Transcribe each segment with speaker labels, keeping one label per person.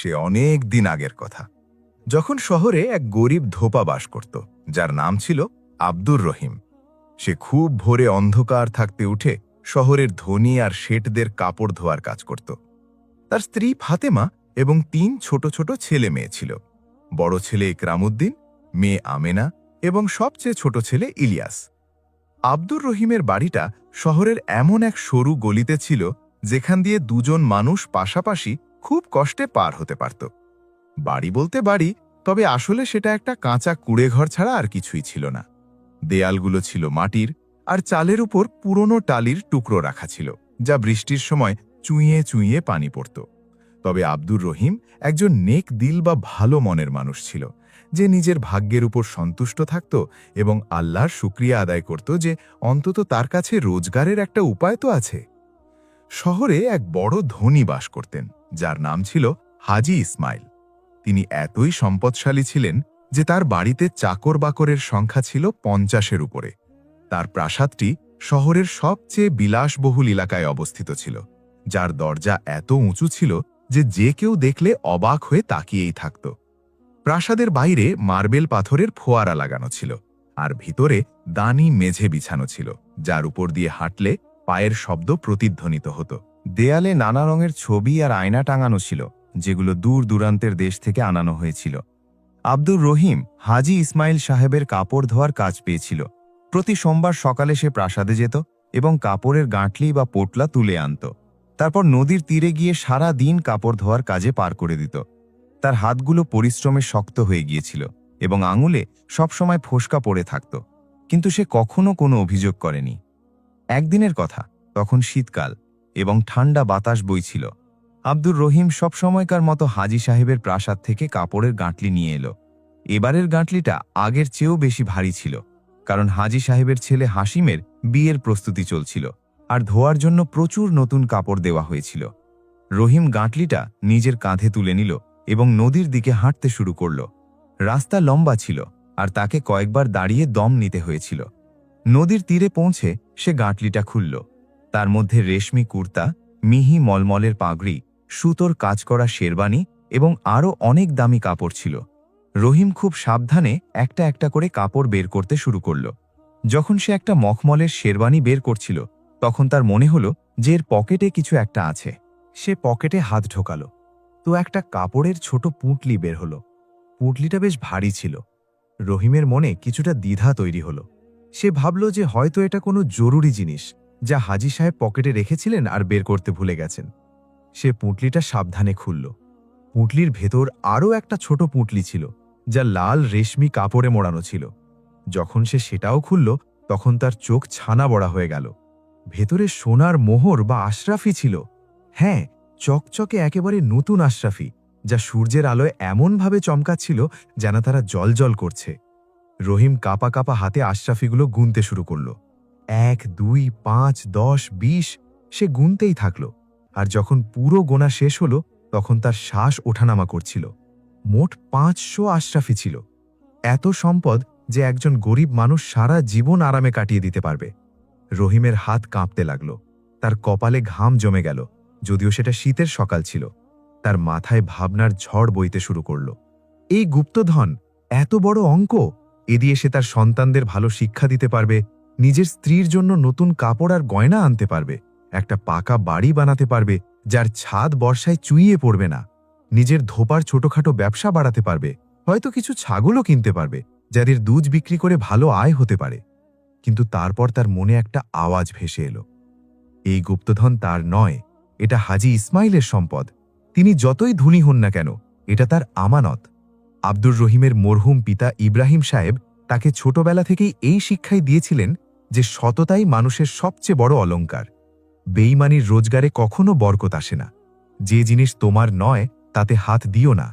Speaker 1: সে অনেক দিন আগের কথা, যখন শহরে এক গরিব ধোপা বাস করত, যার নাম ছিল আব্দুর রহিম। সে খুব ভোরে অন্ধকার থাকতে উঠে শহরের ধনী আর শেঠদের কাপড় ধোয়ার কাজ করত। তার স্ত্রী ফাতেমা এবং ৩ ছোট ছোট ছেলে মেয়ে ছিল। বড় ছেলে ইকরামউদ্দিন, মেয়ে আমেনা এবং সবচেয়ে ছোট ছেলে ইলিয়াস। আব্দুর রহিমের বাড়িটা শহরের এমন এক সরু গলিতে ছিল যেখান দিয়ে দুজন মানুষ পাশাপাশি খুব কষ্টে পার হতে পারত। বাড়ি বলতে বাড়ি, তবে আসলে সেটা একটা কাঁচা কুড়েঘর ছাড়া আর কিছুই ছিল না। দেয়ালগুলো ছিল মাটির, আর চালের উপর পুরনো টালির টুকরো রাখা ছিল, যা বৃষ্টির সময় চুইয়ে চুইয়ে পানি পড়ত। তবে আব্দুর রহিম একজন নেক দিল বা ভালো মনের মানুষ ছিল, যে নিজের ভাগ্যের উপর সন্তুষ্ট থাকত এবং আল্লাহর শুকরিয়া আদায় করত যে অন্তত তার কাছে রোজগারের একটা উপায় তো আছে। শহরে এক বড় ধনী বাস করতেন, যার নাম ছিল হাজি ইসমাইল। তিনি এতই সম্পদশালী ছিলেন যে তার বাড়িতে চাকর বাকরের সংখ্যা ছিল ৫০-এর উপরে। তার প্রাসাদটি শহরের সবচেয়ে বিলাসবহুল এলাকায় অবস্থিত ছিল, যার দরজা এত উঁচু ছিল যে যে কেউ দেখলে অবাক হয়ে তাকিয়েই থাকত। প্রাসাদের বাইরে মার্বেল পাথরের ফোয়ারা লাগানো ছিল, আর ভিতরে দানি মেঝে বিছানো ছিল, যার উপর দিয়ে হাঁটলে পায়ের শব্দ প্রতিধ্বনিত হতো।
Speaker 2: দেয়ালে নানা রঙের ছবি আর আয়না টাঙানো ছিল, যেগুলো দূর দূরান্তের দেশ থেকে আনানো হয়েছিল। আব্দুর রহিম হাজি ইসমাইল সাহেবের কাপড় ধোয়ার কাজ পেয়েছিল। প্রতি সোমবার সকালে সে প্রাসাদে যেত এবং কাপড়ের গাঁটলি বা পোটলা তুলে আনত। তারপর নদীর তীরে গিয়ে সারা দিন কাপড় ধোয়ার কাজে পার করে দিত। তার হাতগুলো পরিশ্রমে শক্ত হয়ে গিয়েছিল এবং আঙুলে সবসময় ফোসকা পড়ে থাকত, কিন্তু সে কখনো কোনো অভিযোগ করেনি। একদিনের কথা, তখন শীতকাল এবং ঠান্ডা বাতাস বইছিল। আব্দুর রহিম সবসময়কার মতো হাজি সাহেবের প্রাসাদ থেকে কাপড়ের গাঁটলি নিয়ে এলো। এবারের গাঁটলিটা আগের চেয়েও বেশি ভারী ছিল, কারণ হাজি সাহেবের ছেলে হাসিমের বিয়ের প্রস্তুতি চলছিল আর ধোয়ার জন্য প্রচুর নতুন কাপড় দেওয়া হয়েছিল। রহিম গাঁটলিটা নিজের কাঁধে তুলে নিল এবং নদীর দিকে হাঁটতে শুরু করল। রাস্তা লম্বা ছিল আর তাকে কয়েকবার দাঁড়িয়ে দম নিতে হয়েছিল। নদীর তীরে পৌঁছে সে গাঁটলিটা খুলল। তার মধ্যে রেশমি কুর্তা, মিহি মলমলের পাগড়ি, সুতোর কাজ করা শেরবানি এবং আরও অনেক দামি কাপড় ছিল। রহিম খুব সাবধানে একটা একটা করে কাপড় বের করতে শুরু করল। যখন সে একটা মখমলের শেরবানি বের করছিল, তখন তার মনে হলো যে এর পকেটে কিছু একটা আছে। সে পকেটে হাত ঢোকালো, তো একটা কাপড়ের ছোট পুঁটলি বের হলো। পুঁটলিটা বেশ ভারী ছিল। রহিমের মনে কিছুটা দ্বিধা তৈরি হলো। সে ভাবল যে হয়তো এটা কোনো জরুরি জিনিস, যা হাজি সাহেব পকেটে রেখেছিলেন আর বের করতে ভুলে গেছেন। সে পুঁটলিটা সাবধানে খুলল। পুঁটলির ভেতর আরও একটা ছোট পুঁটলি ছিল, যা লাল রেশমি কাপড়ে মোড়ানো ছিল। যখন সে সেটাও খুলল, তখন তার চোখ ছানা বড়া হয়ে গেল। ভেতরে সোনার মোহর বা আশরাফি ছিল। হ্যাঁ, চকচকে একেবারে নতুন আশরাফি, যা সূর্যের আলোয় এমনভাবে চমকাচ্ছিল যেন তারা জ্বলজ্বল করছে। রহিম কাঁপা কাঁপা হাতে আশরাফিগুলো গুনতে শুরু করল। ১, ২, ৫, ১০, ২০ সে গুনতেই থাকল। আর যখন পুরো গোনা শেষ হলো, তখন তার শ্বাস ওঠানামা করছিল। মোট ৫০০ আশরাফি ছিল। এত সম্পদ যে একজন গরিব মানুষ সারা জীবন আরামে কাটিয়ে দিতে পারবে। রহিমের হাত কাঁপতে লাগল। তার কপালে ঘাম জমে গেল, যদিও সেটা শীতের সকাল ছিল। তার মাথায় ভাবনার ঝড় বইতে শুরু করল। এই গুপ্তধন, এত বড় অঙ্ক, এ দিয়ে সে তার সন্তানদের ভালো শিক্ষা দিতে পারবে, নিজের স্ত্রীর জন্য নতুন কাপড় আর গয়না আনতে পারবে, একটা পাকা বাড়ি বানাতে পারবে যার ছাদ বর্ষায় চুইয়ে পড়বে না, নিজের ধোপার ছোটখাটো ব্যবসা বাড়াতে পারবে, হয়তো কিছু ছাগলও কিনতে পারবে যাদের দুধ বিক্রি করে ভালো আয় হতে পারে। কিন্তু তারপর তার মনে একটা আওয়াজ ভেসে এলো। এই গুপ্তধন তার নয়, এটা হাজি ইসমাইলের সম্পদ। তিনি যতই ধনী হন না কেন, এটা তার আমানত। আব্দুর রহিমের মরহুম পিতা ইব্রাহিম সাহেব তাকে ছোটবেলা থেকেই এই শিক্ষাই দিয়েছিলেন যে সততাই মানুষের সবচেয়ে বড় অলংকার। বেঈমানির রোজগারে কখনো বরকত আসে না। যে জিনিস তোমার নয় তাতে হাত দিও না।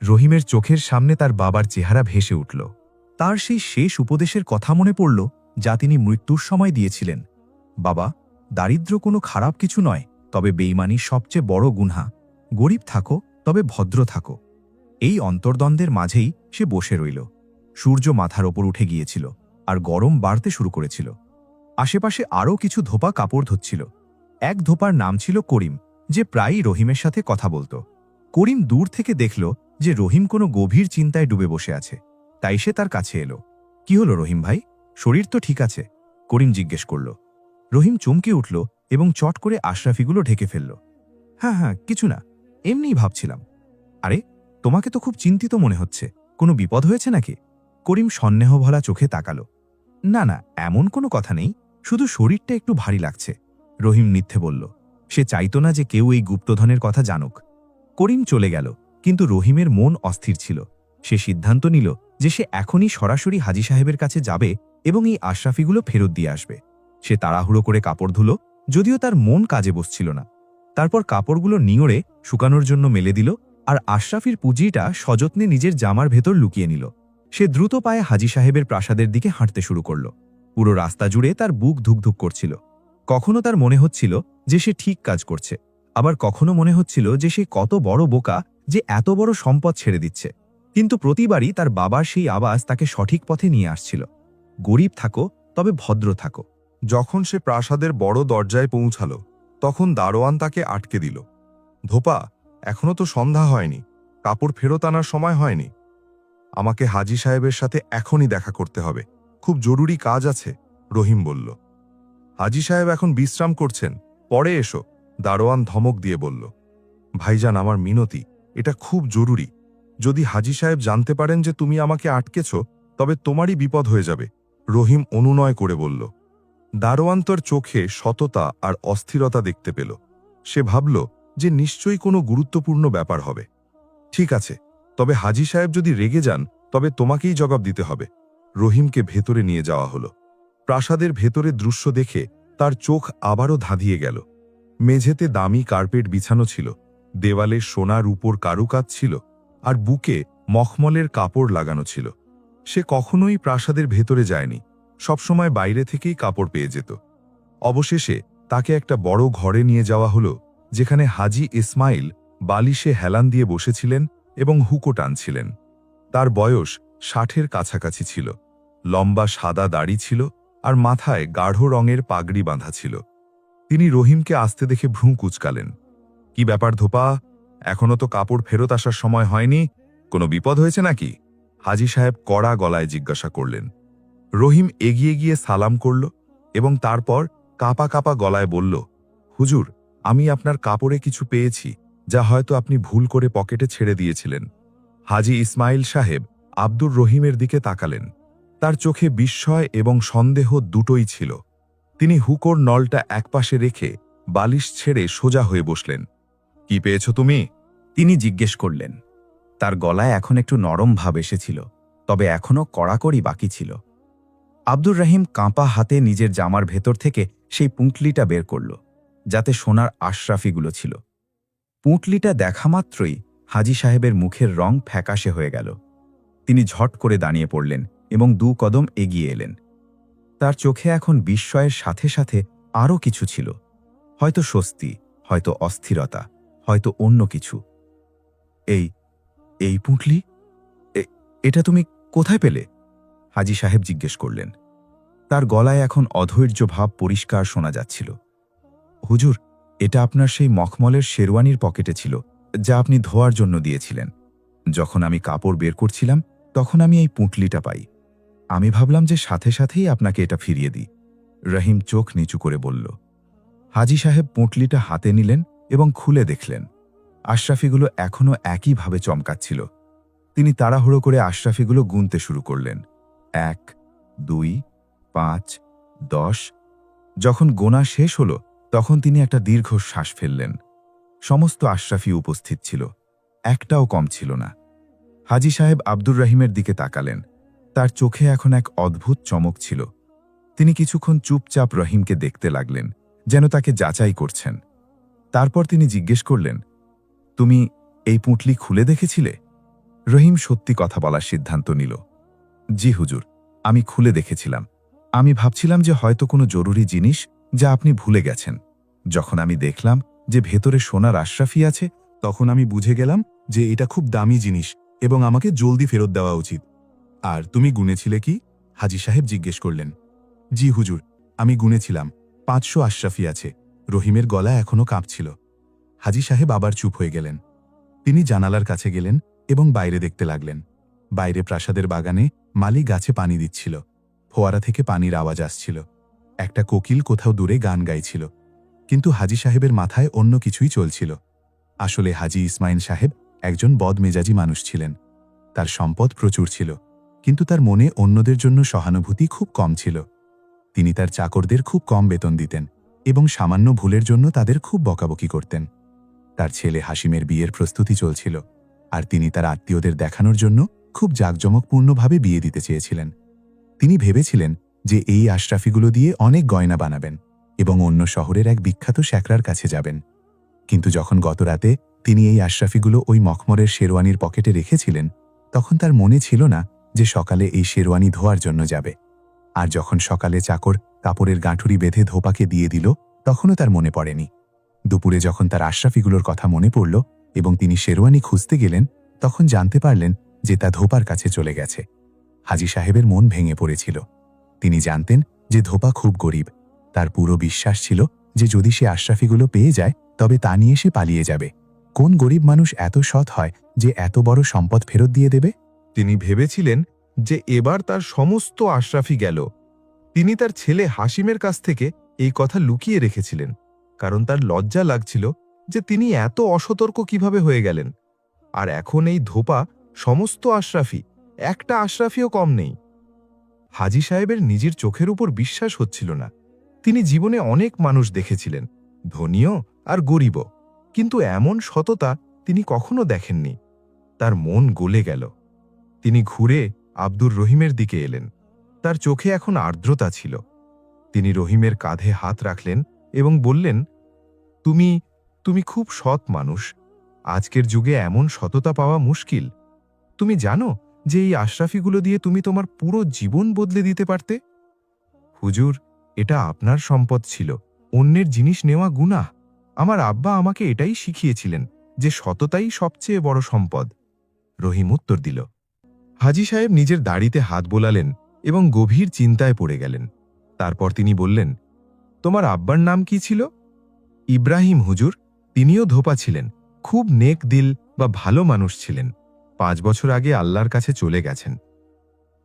Speaker 2: রহিমের চোখের সামনে তার বাবার চেহারা ভেসে উঠল। তার সেই শেষ উপদেশের কথা মনে পড়ল যা তিনি মৃত্যুর সময় দিয়েছিলেন। বাবা, দারিদ্র্য কোনো খারাপ কিছু নয়, তবে বেঈমানি সবচেয়ে বড় গুনহা। গরিব থাকো, তবে ভদ্র থাকো। এই অন্তর্দ্বন্দ্বের মাঝেই সে বসে রইল। সূর্য মাথার ওপর উঠে গিয়েছিল আর গরম বাড়তে শুরু করেছিল। আশেপাশে আরও কিছু ধোপা কাপড় ধুচ্ছিল। এক ধোপার নাম ছিল করিম, যে প্রায়ই রহিমের সাথে কথা বলত। করিম দূর থেকে দেখল যে রহিম কোনো গভীর চিন্তায় ডুবে বসে আছে, তাই সে তার কাছে এলো। কি হলো রহিম ভাই, শরীর তো ঠিক আছে? করিম জিজ্ঞেস করল। রহিম চমকে উঠল এবং চট করে আশরাফিগুলো ঢেকে ফেলল। হ্যাঁ হ্যাঁ, কিছু না, এমনিই ভাবছিলাম। আরে, তোমাকে তো খুব চিন্তিত মনে হচ্ছে, কোনো বিপদ হয়েছে নাকি? করিম সন্দেহ ভরা চোখে তাকালো। না না, এমন কোনো কথা নেই, শুধু শরীরটা একটু ভারী লাগছে, রহিম মিথ্যে বলল। সে চাইতো না যে কেউ এই গুপ্তধনের কথা জানুক। করিম চলে গেল, কিন্তু রহিমের মন অস্থির ছিল। সে সিদ্ধান্ত নিল যে সে এখনই সরাসরি হাজী সাহেবের কাছে যাবে এবং এই আশরাফিগুলো ফেরত দিয়ে আসবে। সে তাড়াহুড়ো করে কাপড় ধুলো, যদিও তার মন কাজে বসছিল না। তারপর কাপড়গুলো নিংড়ে শুকানোর জন্য মেলে দিল আর আশরাফির পুঁজিটা সযত্নে নিজের জামার ভেতর লুকিয়ে নিল। সে দ্রুত পায়ে হাজী সাহেবের প্রাসাদের দিকে হাঁটতে শুরু করল। পুরো রাস্তা জুড়ে তার বুক ধুকধুক করছিল। কখনো তার মনে হচ্ছিল যে সে ঠিক কাজ করছে, আবার কখনো মনে হচ্ছিল যে সে কত বড় বোকা যে এত বড় সম্পদ ছেড়ে দিচ্ছে। কিন্তু প্রতিবারই তার বাবার সেই আওয়াজ তাকে সঠিক পথে নিয়ে আসছিল। গরিব থাকো, তবে ভদ্র থাকো।
Speaker 1: যখন সে প্রাসাদের বড় দরজায় পৌঁছাল, তখন দারোয়ান তাকে আটকে দিল। ধোপা, এখনো তো সন্ধ্যা হয়নি, কাপড় ফেরত আনার সময় হয়নি। আমাকে হাজী সাহেবের সাথে এখনই দেখা করতে হবে, খুব জরুরি কাজ আছে, রহিম বলল। হাজী সাহেব এখন বিশ্রাম করছেন, পরে এসো, দারোয়ান ধমক দিয়ে বলল। ভাইজান, আমার মিনতি, এটা খুব জরুরি। যদি হাজী সাহেব জানতে পারেন যে তুমি আমাকে আটকেছ, তবে তোমারই বিপদ হয়ে যাবে, রহিম অনুনয় করে বলল। দারোয়ান তোর চোখে সততা আর অস্থিরতা দেখতে পেল। সে ভাবল যে নিশ্চয়ই কোনো গুরুত্বপূর্ণ ব্যাপার হবে। ঠিক আছে, তবে হাজী সাহেব যদি রেগে যান, তবে তোমাকেই জবাব দিতে হবে। রহিমকে ভেতরে নিয়ে যাওয়া হলো। প্রাসাদের ভেতরে দৃশ্য দেখে তার চোখ আবারও ধাঁধিয়ে গেল। মেঝেতে দামি কার্পেট বিছানো ছিল, দেওয়ালে সোনার উপর কারুকাজ ছিল, আর বুকে মখমলের কাপড় লাগানো ছিল। সে কখনোই প্রাসাদের ভেতরে যায়নি, সবসময় বাইরে থেকেই কাপড় পেয়ে যেত। অবশেষে তাকে একটা বড় ঘরে নিয়ে যাওয়া হলো, যেখানে হাজী ইসমাইল বালিশে হেলান দিয়ে বসেছিলেন এবং হুকো টানছিলেন। তার বয়স 60-এর কাছাকাছি ছিল, লম্বা সাদা দাড়ি ছিল আর মাথায় গাঢ় রঙের পাগড়ি বাঁধা ছিল। তিনি রহিমকে আসতে দেখে ভ্রু কুঁচকালেন। কি ব্যাপার ধোপা, এখনো তো কাপড় ফেরত আসার সময় হয়নি, কোনো বিপদ হয়েছে নাকি? হাজী সাহেব কড়া গলায় জিজ্ঞাসা করলেন। রহিম এগিয়ে গিয়ে সালাম করল এবং তারপর কাঁপা কাঁপা গলায় বলল, হুজুর, আমি আপনার কাপড়ে কিছু পেয়েছি, যা হয়তো আপনি ভুল করে পকেটে ছেড়ে দিয়েছিলেন। হাজী ইসমাইল সাহেব আব্দুর রহিমের দিকে তাকালেন। তার চোখে বিস্ময় এবং সন্দেহ দুটোই ছিল। তিনি হুকোর নলটা একপাশে রেখে বালিশ ছেড়ে সোজা হয়ে বসলেন। কি পেয়েছ তুমি?
Speaker 2: তিনি জিজ্ঞেস করলেন। তার গলায় এখন একটু নরম ভাব এসেছিল, তবে এখনও কড়াকড়ি বাকি ছিল। আব্দুর রহিম কাঁপা হাতে নিজের জামার ভেতর থেকে সেই পুঁটলিটা বের করল, যাতে সোনার আশরাফিগুলো ছিল। পুঁটলিটা দেখা মাত্রই হাজী সাহেবের মুখের রং ফ্যাকাশে হয়ে গেল। তিনি ঝট করে দাঁড়িয়ে পড়লেন এবং 2 কদম এগিয়ে এলেন। তার চোখে এখন বিস্ময়ের সাথে সাথে আরও কিছু ছিল, হয়তো স্বস্তি, হয়তো অস্থিরতা, হয়তো অন্য কিছু। এই পুঁটলি, এটা তুমি কোথায় পেলে? হাজী সাহেব জিজ্ঞেস করলেন। তার গলায় এখন অধৈর্য ভাব পরিষ্কার শোনা যাচ্ছিল। হুজুর, এটা আপনার সেই মখমলের শেরওয়ানির পকেটে ছিল, যা আপনি ধোয়ার জন্য দিয়েছিলেন। যখন আমি কাপড় বের করছিলাম, তখন আমি এই পুঁটলিটা পাই। আমি ভাবলাম যে সাথে সাথেই আপনাকে এটা ফিরিয়ে দিই। রহিম চোখ নিচু করে বলল। হাজী সাহেব পুঁটলিটা হাতে নিলেন এবং খুলে দেখলেন। আশরাফিগুলো এখনও একইভাবে চমকাচ্ছিল। তিনি তাড়াহুড়ো করে আশরাফিগুলো গুনতে শুরু করলেন। 1, 2, 5, 10। যখন গোনা শেষ হল, তখন তিনি একটা দীর্ঘ শ্বাস ফেললেন। সমস্ত আশরাফি উপস্থিত ছিল, একটাও কম ছিল না। হাজী সাহেব আব্দুর রহিমের দিকে তাকালেন। তার চোখে এখন এক অদ্ভুত চমক ছিল। তিনি কিছুক্ষণ চুপচাপ রহিমকে দেখতে লাগলেন, যেন তাকে যাচাই করছেন। তারপর তিনি জিজ্ঞেস করলেন, তুমি এই পুঁটলি খুলে দেখেছিলে? রহিম সত্যি কথা বলার সিদ্ধান্ত নিল। জি হুজুর, আমি খুলে দেখেছিলাম। আমি ভাবছিলাম যে হয়তো কোনো জরুরি জিনিস, যা আপনি ভুলে গেছেন। যখন আমি দেখলাম যে ভেতরে সোনার আশরাফি আছে, তখন আমি বুঝে গেলাম যে এটা খুব দামি জিনিস এবং আমাকে জলদি ফেরত দেওয়া উচিত। আর তুমি গুনেছিলে কি? হাজী সাহেব জিজ্ঞেস করলেন। জি হুজুর, আমি গুনেছিলাম, 500 আশরাফি আছে। রহিমের গলা এখনও কাঁপছিল। হাজী সাহেব আবার চুপ হয়ে গেলেন।
Speaker 3: তিনি জানালার কাছে গেলেন এবং বাইরে দেখতে লাগলেন। বাইরে প্রাসাদের বাগানে মালি গাছে পানি দিচ্ছিল। ফোয়ারা থেকে পানির আওয়াজ আসছিল। একটা কোকিল কোথাও দূরে গান গাইছিল। কিন্তু হাজী সাহেবের মাথায় অন্য কিছুই চলছিল। আসলে হাজী ইসমাইল সাহেব একজন বদমেজাজি মানুষ ছিলেন। তার সম্পদ প্রচুর ছিল, কিন্তু তার মনে অন্যদের জন্য সহানুভূতি খুব কম ছিল। তিনি তার চাকরদের খুব কম বেতন দিতেন এবং সামান্য ভুলের জন্য তাদের খুব বকাবকি করতেন। তার ছেলে হাসিমের বিয়ের প্রস্তুতি চলছিল, আর তিনি তার আত্মীয়দের দেখানোর জন্য খুব জাঁকজমকপূর্ণভাবে বিয়ে দিতে চেয়েছিলেন। তিনি ভেবেছিলেন যে এই আশরাফিগুলো দিয়ে অনেক গয়না বানাবেন এবং অন্য শহরের এক বিখ্যাত শ্যাকরার কাছে যাবেন। কিন্তু যখন গতরাতে তিনি এই আশরাফিগুলো ওই মখমরের শেরওয়ানির পকেটে রেখেছিলেন, তখন তার মনে ছিল না যে সকালে এই শেরওয়ানি ধোয়ার জন্য যাবে। আর যখন সকালে চাকর কাপড়ের গাঁঠুরি বেঁধে ধোপাকে দিয়ে দিল, তখনও তার মনে পড়েনি। দুপুরে যখন তার আশরাফিগুলোর কথা মনে পড়ল এবং তিনি শেরওয়ানি খুঁজতে গেলেন, তখন জানতে পারলেন যে তা ধোপার কাছে চলে গেছে। হাজী সাহেবের মন ভেঙে পড়েছিল। তিনি জানতেন যে ধোপা খুব গরিব। তার পুরো বিশ্বাস ছিল যে যদি সে আশরাফিগুলো পেয়ে যায় তবে তা নিয়ে সে পালিয়ে যাবে। কোন গরিব মানুষ এত সৎ হয় যে এত বড় সম্পদ ফেরত দিয়ে দেবে?
Speaker 1: তিনি ভেবেছিলেন যে এবার তার সমস্ত আশরাফি গেল। তিনি তার ছেলে হাসিমের কাছ থেকে এই কথা লুকিয়ে রেখেছিলেন, কারণ তার লজ্জা লাগছিল যে তিনি এত অসতর্ক কিভাবে হয়ে গেলেন। আর এখন এই ধোপা সমস্ত আশরাফি, একটা আশরাফিও কম নেই। হাজী সাহেবের নিজের চোখের উপর বিশ্বাস হচ্ছিল না। তিনি জীবনে অনেক মানুষ দেখেছিলেন, ধনীও আর গরিবও, কিন্তু এমন সততা তিনি কখনো দেখেননি। তার মন গলে গেল। তিনি ঘুরে আব্দুর রহিমের দিকে এলেন। তার চোখে এখন আর্দ্রতা ছিল। তিনি রহিমের কাঁধে হাত রাখলেন এবং বললেন, তুমি তুমি খুব সৎ মানুষ। আজকের যুগে এমন সততা পাওয়া মুশকিল। তুমি জানো যে এই আশরাফিগুলো দিয়ে তুমি তোমার পুরো জীবন বদলে দিতে পারতে? হুজুর, এটা আপনার সম্পদ ছিল, অন্যের জিনিস নেওয়া গুনাহ। আমার আব্বা আমাকে এটাই শিখিয়েছিলেন যে সততাই সবচেয়ে বড় সম্পদ। রহিম উত্তর দিল। হাজী সাহেব নিজের দাড়িতে হাত বোলালেন এবং গভীর চিন্তায় পড়ে গেলেন। তারপর তিনি বললেন, তোমার আব্বার নাম কি ছিল? ইব্রাহিম হুজুর। তিনিও ধোপা ছিলেন, খুব নেক দিল বা ভালো মানুষ ছিলেন। 5 বছর আগে আল্লাহর কাছে চলে গেছেন।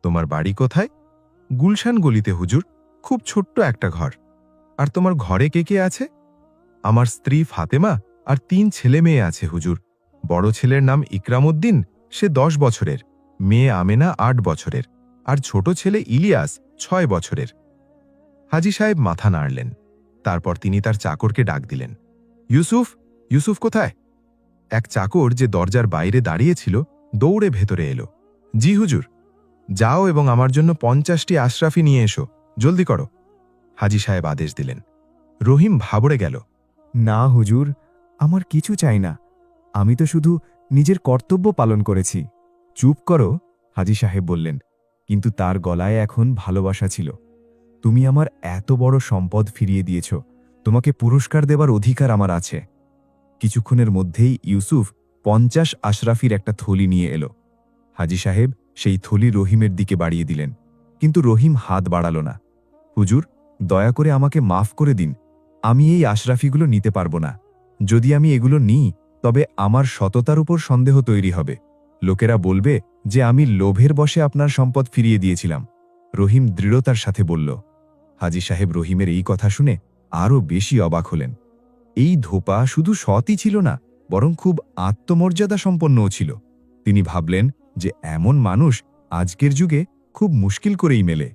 Speaker 1: তোমার বাড়ি কোথায়? গুলশান গলিতে হুজুর, খুব ছোট্ট একটা ঘর। আর তোমার ঘরে কে কে আছে? আমার স্ত্রী ফাতেমা আর 3 ছেলে মেয়ে আছে হুজুর। বড় ছেলের নাম ইকরামউদ্দিন, সে 10 বছরের, মেয়ে আমেনা 8 বছরের, আর ছোট ছেলে ইলিয়াস 6 বছরের। হাজী সাহেব মাথা নাড়লেন। তারপর তিনি তার চাকরকে ডাক দিলেন। ইউসুফ, ইউসুফ কোথায়? এক চাকর যে দরজার বাইরে দাঁড়িয়েছিল দৌড়ে ভেতরে এলো। জি হুজুর। যাও এবং আমার জন্য 50টি আশরাফি নিয়ে এসো, জলদি করো। হাজী সাহেব আদেশ দিলেন। রহিম ভাবড়ে গেল।
Speaker 2: না হুজুর, আমার কিছু চাই না। আমি তো শুধু নিজের কর্তব্য পালন করেছি। চুপ করো, হাজী সাহেব বললেন, কিন্তু তার গলায় এখন ভালোবাসা ছিল। তুমি আমার এত বড় সম্পদ ফিরিয়ে দিয়েছ, তোমাকে পুরস্কার দেবার অধিকার আমার আছে। কিছুক্ষণের মধ্যেই ইউসুফ 50 আশরাফির একটা থলি নিয়ে এলো। হাজী সাহেব সেই থলি রহিমের দিকে বাড়িয়ে দিলেন, কিন্তু রহিম হাত বাড়াল না। হুজুর, দয়া করে আমাকে মাফ করে দিন। আমি এই আশরাফিগুলো নিতে পারব না। যদি আমি এগুলো নিই তবে আমার সততার উপর সন্দেহ তৈরি হবে। লোকেরা বলবে যে আমি লোভের বশে আপনার সম্পদ ফিরিয়ে দিয়েছিলাম। রহিম দৃঢ়তার সাথে বলল। হাজী সাহেব রহিমের এই কথা শুনে আরও বেশি অবাক হলেন। এই ধোপা শুধু সৎই ছিল না, বরং খুব আত্মমর্যাদা সম্পন্নও ছিল। তিনি ভাবলেন যে এমন মানুষ আজকের যুগে খুব মুশকিল করেই মেলে।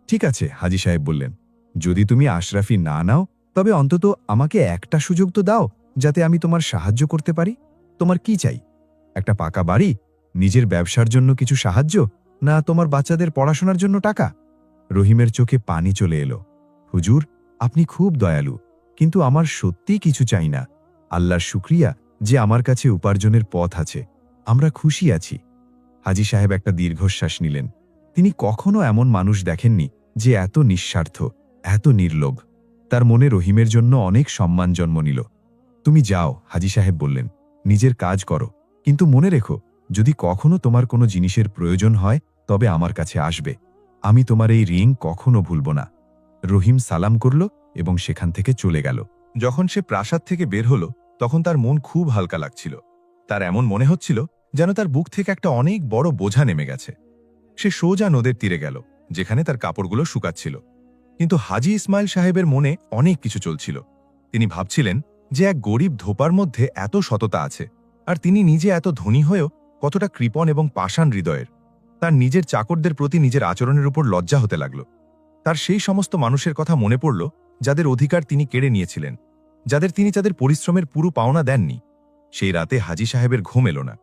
Speaker 2: ঠিক আছে, হাজী সাহেব বললেন, যদি তুমি আশরাফি না নাও তবে অন্তত আমাকে একটা সুযোগ তো দাও যাতে আমি তোমার সাহায্য করতে পারি। তোমার কি চাই? একটা পাকা বাড়ি, নিজের ব্যবসার জন্য কিছু সাহায্য, না তোমার বাচ্চাদের পড়াশোনার জন্য টাকা? রহিমের চোখে পানি চলে এলো। হুজুর, আপনি খুব দয়ালু, কিন্তু আমার সত্যিই কিছু চাই না। আল্লাহর শুকরিয়া যে আমার কাছে উপার্জনের পথ আছে। আমরা খুশি আছি। হাজী সাহেব একটা দীর্ঘশ্বাস নিলেন। তিনি কখনো এমন মানুষ দেখেননি যে এত নিঃস্বার্থ, এত নির্লোভ। তার মনে রহিমের জন্য অনেক সম্মান জন্ম নিল। তুমি যাও, হাজী সাহেব বললেন, নিজের কাজ করো, কিন্তু মনে রেখো, যদি কখনো তোমার কোনো জিনিসের প্রয়োজন হয় তবে আমার কাছে আসবে। আমি তোমার এই রিং কখনো ভুলব না। রহিম সালাম করল এবং সেখান থেকে চলে গেল।
Speaker 1: যখন সে প্রাসাদ থেকে বের হল তখন তার মন খুব হালকা লাগছিল। তার এমন মনে হচ্ছিল যেন তার বুক থেকে একটা অনেক বড় বোঝা নেমে গেছে। সে সোজা নদের তীরে গেল, যেখানে তার কাপড়গুলো শুকাচ্ছিল। কিন্তু হাজী ইসমাইল সাহেবের মনে অনেক কিছু চলছিল। তিনি ভাবছিলেন যে এক গরিব ধোপার মধ্যে এত সততা আছে, আর তিনি নিজে এত ধনী হয়েও কতটা কৃপণ এবং পাষাণ হৃদয়ের। তার নিজের চাকরদের প্রতি নিজের আচরণের উপর লজ্জা হতে লাগল। তার সেই সমস্ত মানুষের কথা মনে পড়ল যাদের অধিকার তিনি কেড়ে নিয়েছিলেন, যাদের তিনি তাদের পরিশ্রমের পুরো পাওনা দেননি। সেই রাতে হাজী সাহেবের ঘুম এল না।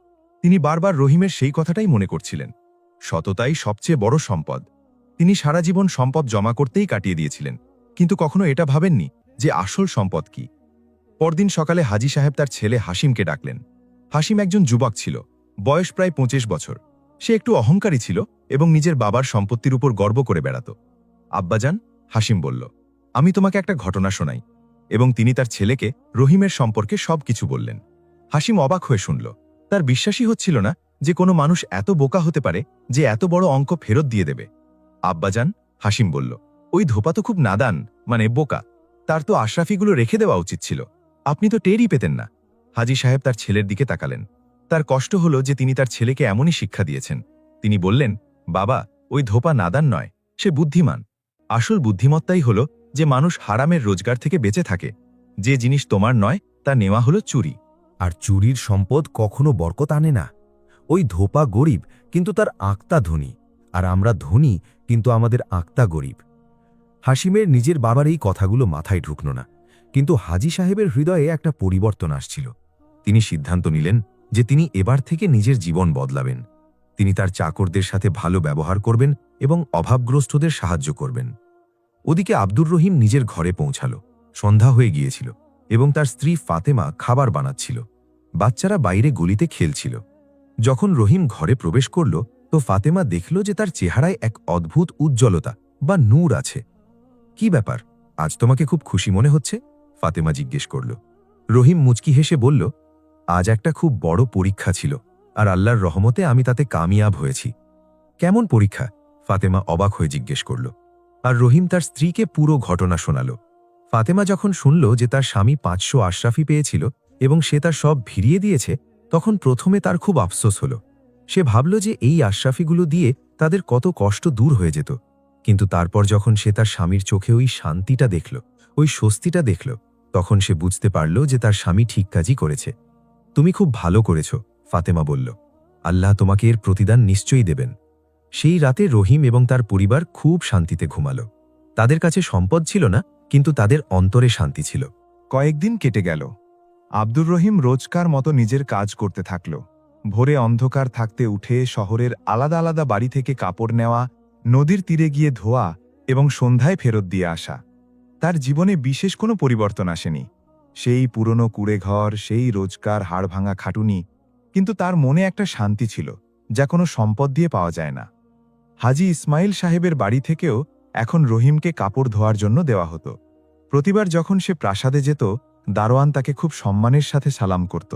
Speaker 1: তিনি বারবার রহিমের সেই কথাটাই মনে করছিলেন। সততাই সবচেয়ে বড় সম্পদ। তিনি সারা জীবন সম্পদ জমা করতেই কাটিয়ে দিয়েছিলেন, কিন্তু কখনো এটা ভাবেননি যে আসল সম্পদ কি। পরদিন সকালে হাজী সাহেব তার ছেলে হাসিমকে ডাকলেন। হাসিম একজন যুবক ছিল, বয়স প্রায় 25 বছর। সে একটু অহংকারী ছিল এবং নিজের বাবার সম্পত্তির উপর গর্ব করে বেড়াত। আব্বাজান, হাসিম বলল, আমি তোমাকে একটা ঘটনা শোনাই। এবং তিনি তার ছেলেকে রহিমের সম্পর্কে সবকিছু বললেন। হাসিম অবাক হয়ে শুনল। তার বিশ্বাসই হচ্ছিল না যে কোনো মানুষ এত বোকা হতে পারে যে এত বড় অঙ্ক ফেরত দিয়ে দেবে। আব্বাজান, হাসিম বলল, ওই ধোপা তো খুব নাদান, মানে বোকা। তার তো আশরাফিগুলো রেখে দেওয়া উচিত ছিল। আপনি তো টেরই পেতেন না। হাজী সাহেব তার ছেলের দিকে তাকালেন। তার কষ্ট হলো যে তিনি তার ছেলেকে এমনই শিক্ষা দিয়েছেন। তিনি বললেন, বাবা, ওই ধোপা নাদান নয়, সে বুদ্ধিমান। আসল বুদ্ধিমত্তাই হলো যে মানুষ হারামের রোজগার থেকে বেঁচে থাকে। যে জিনিস তোমার নয় তা নেওয়া হলো চুরি।
Speaker 4: আর চুরির সম্পদ কখনো বরকত আনে না। ওই ধোপা গরিব, কিন্তু তার আঁকতা ধনী, আর আমরা ধনী কিন্তু আমাদের আঁকতা গরিব। হাসিমের নিজের বাবার এই কথাগুলো মাথায় ঢুকল না, কিন্তু হাজী সাহেবের হৃদয়ে একটা পরিবর্তন আসছিল।
Speaker 2: তিনি সিদ্ধান্ত নিলেন যে তিনি এবার থেকে নিজের জীবন বদলাবেন। তিনি তার চাকরদের সাথে ভালো ব্যবহার করবেন এবং অভাবগ্রস্তদের সাহায্য করবেন। ওদিকে আব্দুর রহিম নিজের ঘরে পৌঁছাল। সন্ধ্যা হয়ে গিয়েছিল এবং তার স্ত্রী ফাতেমা খাবার বানাচ্ছিল। বাচ্চারা বাইরে গলিতে খেলছিল। যখন রহিম ঘরে প্রবেশ করল তো ফাতেমা দেখল যে তার চেহারায় এক অদ্ভুত উজ্জ্বলতা বা নূর আছে। কি ব্যাপার, আজ তোমাকে খুব খুশি মনে হচ্ছে? ফাতেমা জিজ্ঞেস করল। রহিম মুচকি হেসে বলল, আজ একটা খুব বড় পরীক্ষা ছিল, আর আল্লাহর রহমতে আমি তাতে কামিয়াব হয়েছি। কেমন পরীক্ষা? ফাতেমা অবাক হয়ে জিজ্ঞেস করল। আর রহিম তার স্ত্রীকে পুরো ঘটনা শোনাল। ফাতেমা যখন শুনল যে তার স্বামী 500 আশরাফি পেয়েছিল এবং সে তার সব ফিরিয়ে দিয়েছে, তখন প্রথমে তার খুব আফসোস হল। সে ভাবল যে এই আশরাফিগুলো দিয়ে তাদের কত কষ্ট দূর হয়ে যেত। কিন্তু তারপর যখন সে তার স্বামীর চোখে ওই শান্তিটা দেখল, ওই স্বস্তিটা দেখল, তখন সে বুঝতে পারল যে তার স্বামী ঠিক কাজই করেছে। তুমি খুব ভালো করেছ, ফাতেমা বলল। আল্লাহ তোমাকে এর প্রতিদান নিশ্চয়ই দেবেন। সেই রাতে রহিম এবং তার পরিবার খুব শান্তিতে ঘুমাল। তাদের কাছে সম্পদ ছিল না, কিন্তু তাদের অন্তরে শান্তি ছিল।
Speaker 1: কয়েকদিন কেটে গেল। আব্দুর রহিম রোজকার মতো নিজের কাজ করতে থাকল। ভোরে অন্ধকার থাকতে উঠে শহরের আলাদা আলাদা বাড়ি থেকে কাপড় নেওয়া, নদীর তীরে গিয়ে ধোয়া এবং সন্ধ্যায় ফেরত দিয়ে আসা। তার জীবনে বিশেষ কোনো পরিবর্তন আসেনি। সেই পুরনো কুঁড়েঘর, সেই রোজকার হাড়ভাঙা খাটুনি, কিন্তু তার মনে একটা শান্তি ছিল যা কোনো সম্পদ দিয়ে পাওয়া যায় না। হাজী ইসমাইল সাহেবের বাড়ি থেকেও এখন রহিমকে কাপড় ধোয়ার জন্য দেওয়া হতো। প্রতিবার যখন সে প্রাসাদে যেত, দারোয়ান তাকে খুব সম্মানের সাথে সালাম করত।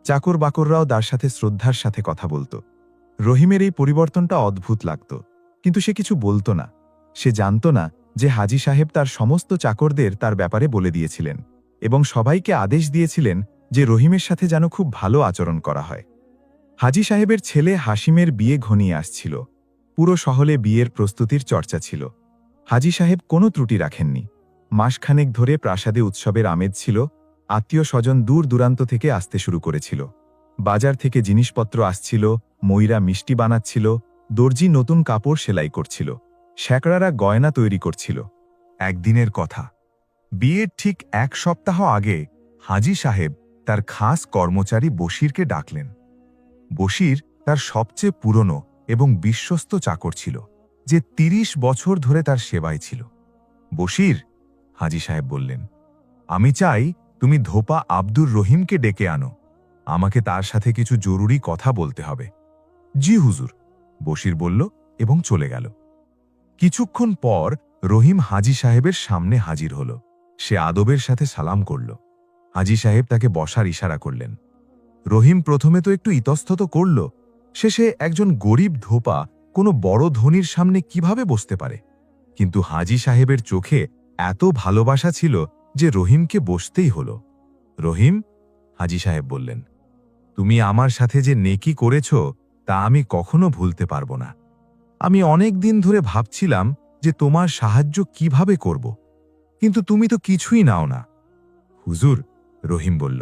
Speaker 1: চাকর বাকররাও তার সাথে শ্রদ্ধার সাথে কথা বলত। রহিমের এই পরিবর্তনটা অদ্ভুত লাগত, কিন্তু সে কিছু বলতো না। সে জানত না যে হাজী সাহেব তার সমস্ত চাকরদের তার ব্যাপারে বলে দিয়েছিলেন এবং সবাইকে আদেশ দিয়েছিলেন যে রহিমের সাথে যেন খুব ভালো আচরণ করা হয়। হাজী সাহেবের ছেলে হাসিমের বিয়ে ঘনিয়ে আসছিল। পুরো শহরে বিয়ের প্রস্তুতির চর্চা ছিল। হাজী সাহেব কোনো ত্রুটি রাখেননি। মাসখানেক ধরে প্রাসাদে উৎসবের আমেজ ছিল। আত্মীয় স্বজন দূর দূরান্ত থেকে আসতে শুরু করেছিল। বাজার থেকে জিনিসপত্র আসছিল, ময়রা মিষ্টি বানাচ্ছিল, দর্জি নতুন কাপড় সেলাই করছিল, শ্যাকরারা গয়না তৈরি করছিল। একদিনের কথা, বিয়ের ঠিক 1 সপ্তাহ আগে হাজী সাহেব তার খাস কর্মচারী বশিরকে ডাকলেন। বশির তার সবচেয়ে পুরনো এবং বিশ্বস্ত চাকর ছিল, যে 30 বছর ধরে তার সেবায় ছিল। বশির, হাজী সাহেব বললেন, আমি চাই তুমি ধোপা আব্দুর রহিমকে ডেকে আনো। আমাকে তার সাথে কিছু জরুরি কথা বলতে হবে। জি হুজুর, বশির বলল এবং চলে গেল। কিছুক্ষণ পর রহিম হাজী সাহেবের সামনে হাজির হল। সে আদবের সাথে সালাম করল। হাজী সাহেব তাকে বসার ইশারা করলেন। রহিম প্রথমে তো একটু ইতস্তত করল। শেষে একজন গরিব ধোপা কোনো বড় ধনীর সামনে কিভাবে বসতে পারে? কিন্তু হাজী সাহেবের চোখে এত ভালোবাসা ছিল যে রহিমকে বসতেই হল। রহিম, হাজী সাহেব বললেন,
Speaker 3: তুমি আমার সাথে যে নেকি করেছ তা আমি কখনো ভুলতে পারব না। আমি অনেক দিন ধরে ভাবছিলাম যে তোমার সাহায্য কিভাবে করব, কিন্তু তুমি তো কিছুই নাও না। হুজুর, রহিম বলল,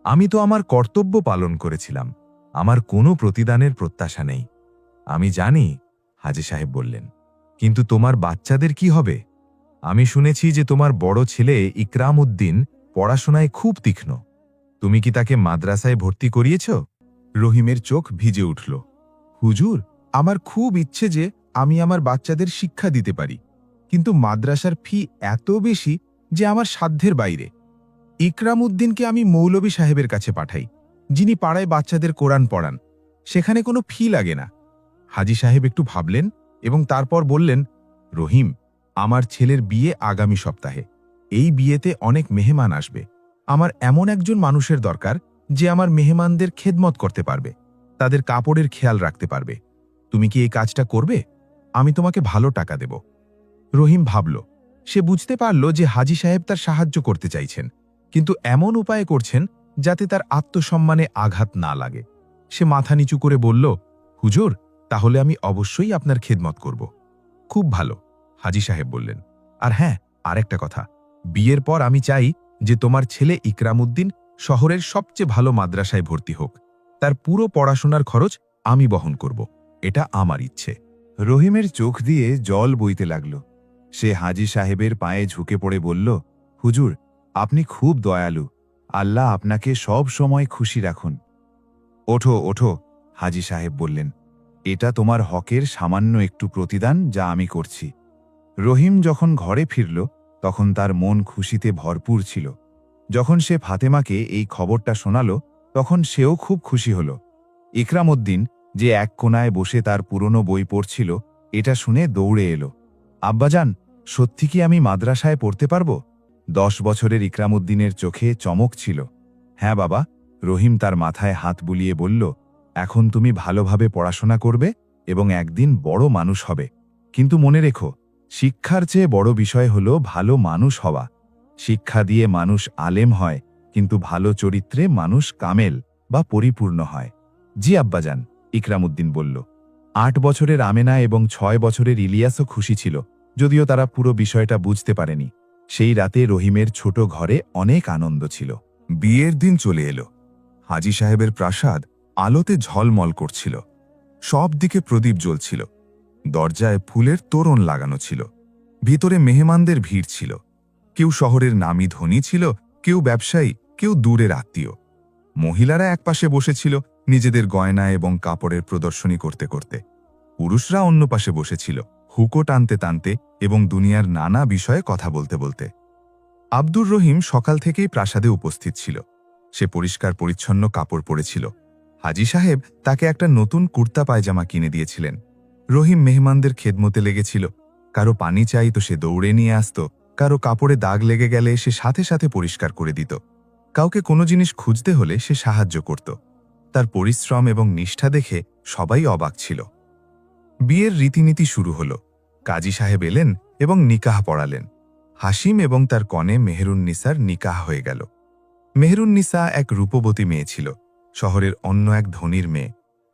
Speaker 3: আমি তো আমার কর্তব্য পালন করেছিলাম, আমার কোনো প্রতিদানের প্রত্যাশা নেই। আমি জানি, হাজী সাহেব বললেন, কিন্তু তোমার বাচ্চাদের কি হবে? আমি শুনেছি যে তোমার বড় ছেলে ইকরাম উদ্দিন পড়াশোনায় খুব তীক্ষ্ণ। তুমি কি তাকে মাদ্রাসায় ভর্তি করিয়েছ?
Speaker 1: রহিমের চোখ ভিজে উঠল। হুজুর, আমার খুব ইচ্ছে যে আমি আমার বাচ্চাদের শিক্ষা দিতে পারি, কিন্তু মাদ্রাসার ফি এত বেশি যে আমার সাধ্যের বাইরে। ইকরাম উদ্দিনকে আমি মৌলভী সাহেবের কাছে পাঠাই, যিনি পাড়ায় বাচ্চাদের কোরআন পড়ান। সেখানে কোনো ফি লাগে না। হাজী সাহেব একটু ভাবলেন এবং তারপর বললেন, রহিম, আমার ছেলের বিয়ে আগামী সপ্তাহে। এই বিয়েতে অনেক মেহমান আসবে। আমার এমন একজন মানুষের দরকার যে আমার মেহমানদের খেদমত করতে পারবে, তাদের কাপড়ের খেয়াল রাখতে পারবে। তুমি কি এই কাজটা করবে? আমি তোমাকে ভালো টাকা দেব। রহিম ভাবল, সে বুঝতে পারল যে হাজী সাহেব তার সাহায্য করতে চাইছেন, কিন্তু এমন উপায়ে করছেন যাতে তার আত্মসম্মানে আঘাত না লাগে। সে মাথা নিচু করে বলল, হুজুর, তাহলে আমি অবশ্যই আপনার খেদমত করব। খুব ভালো, হাজী সাহেব বললেন। আর হ্যাঁ, আরেকটা কথা, বিয়ের পর আমি চাই যে তোমার ছেলে ইকরাম উদ্দিন শহরের সবচেয়ে ভালো মাদ্রাসায় ভর্তি হোক। তার পুরো পড়াশোনার খরচ আমি বহন করব। এটা আমার ইচ্ছে।
Speaker 2: রহিমের চোখ দিয়ে জল বইতে লাগল। সে হাজী সাহেবের পায়ে ঝুঁকে পড়ে বলল, হুজুর, আপনি খুব দয়ালু। আল্লাহ আপনাকে সব সময় খুশি রাখুন। ওঠো ওঠো, হাজী সাহেব বললেন, এটা তোমার হকের সামান্য একটু প্রতিদান যা আমি করছি। রহিম যখন ঘরে ফিরল তখন তার মন খুশিতে ভরপুর ছিল। যখন সে ফাতেমাকে এই খবরটা শোনাল তখন সেও খুব খুশি হল। ইকরাম উদ্দিন, যে এক কোনায় বসে তার পুরনো বই পড়ছিল, এটা শুনে দৌড়ে এলো। আব্বাজান, সত্যি কি আমি মাদ্রাসায় পড়তে পারব? 10 বছরের ইকরাম উদ্দিনের চোখে চমক ছিল। হ্যাঁ বাবা, রহিম তার মাথায় হাত বুলিয়ে বলল, এখন তুমি ভালোভাবে পড়াশোনা করবে এবং একদিন বড় মানুষ হবে। কিন্তু মনে রেখো, শিক্ষার চেয়ে বড় বিষয় হল ভালো মানুষ হওয়া। শিক্ষা দিয়ে মানুষ আলেম হয়, কিন্তু ভালো চরিত্রে মানুষ কামেল বা পরিপূর্ণ হয়। জি আব্বাজান, ইকরাম উদ্দিন বলল। 8 বছরের আমেনা এবং 6 বছরের ইলিয়াসও খুশি ছিল, যদিও তারা পুরো বিষয়টা বুঝতে পারেনি। সেই রাতে রহিমের ছোট ঘরে অনেক আনন্দ ছিল।
Speaker 1: বিয়ের দিন চলে এলো। হাজী সাহেবের প্রাসাদ আলোতে ঝলমল করছিল। সব দিকে প্রদীপ জ্বলছিল। দরজায় ফুলের তোরণ লাগানো ছিল। ভিতরে মেহমানদের ভিড় ছিল। কেউ শহরের নামী ধনী ছিল, কেউ ব্যবসায়ী, কেউ দূরের আত্মীয়। মহিলারা একপাশে বসেছিল নিজেদের গয়না এবং কাপড়ের প্রদর্শনী করতে করতে। পুরুষরা অন্য পাশে বসেছিল হুকো টানতে টানতে এবং দুনিয়ার নানা বিষয়ে কথা বলতে বলতে। আব্দুর রহিম সকাল থেকেই প্রাসাদে উপস্থিত ছিল। সে পরিষ্কার পরিচ্ছন্ন কাপড় পরেছিল। হাজী সাহেব তাকে একটা নতুন কুর্তা পায়জামা কিনে দিয়েছিলেন। রহিম মেহমানদের খেদমতে লেগেছিল। কারো পানি চাই তো সে দৌড়ে নিয়ে আসত, কারো কাপড়ে দাগ লেগে গেলে সে সাথে সাথে পরিষ্কার করে দিত। কাউকে কোনো জিনিস খুঁজতে হলে সে সাহায্য করত। তার পরিশ্রম এবং নিষ্ঠা দেখে সবাই অবাক ছিল। বিয়ের রীতিনীতি শুরু হল। কাজী সাহেব এলেন এবং নিকাহ পড়ালেন। হাসিম এবং তার কনে মেহেরুন্নিসার নিকাহ হয়ে গেল। মেহেরুন্নিসা এক রূপবতী মেয়ে ছিল, শহরের অন্য এক ধনীর মেয়ে।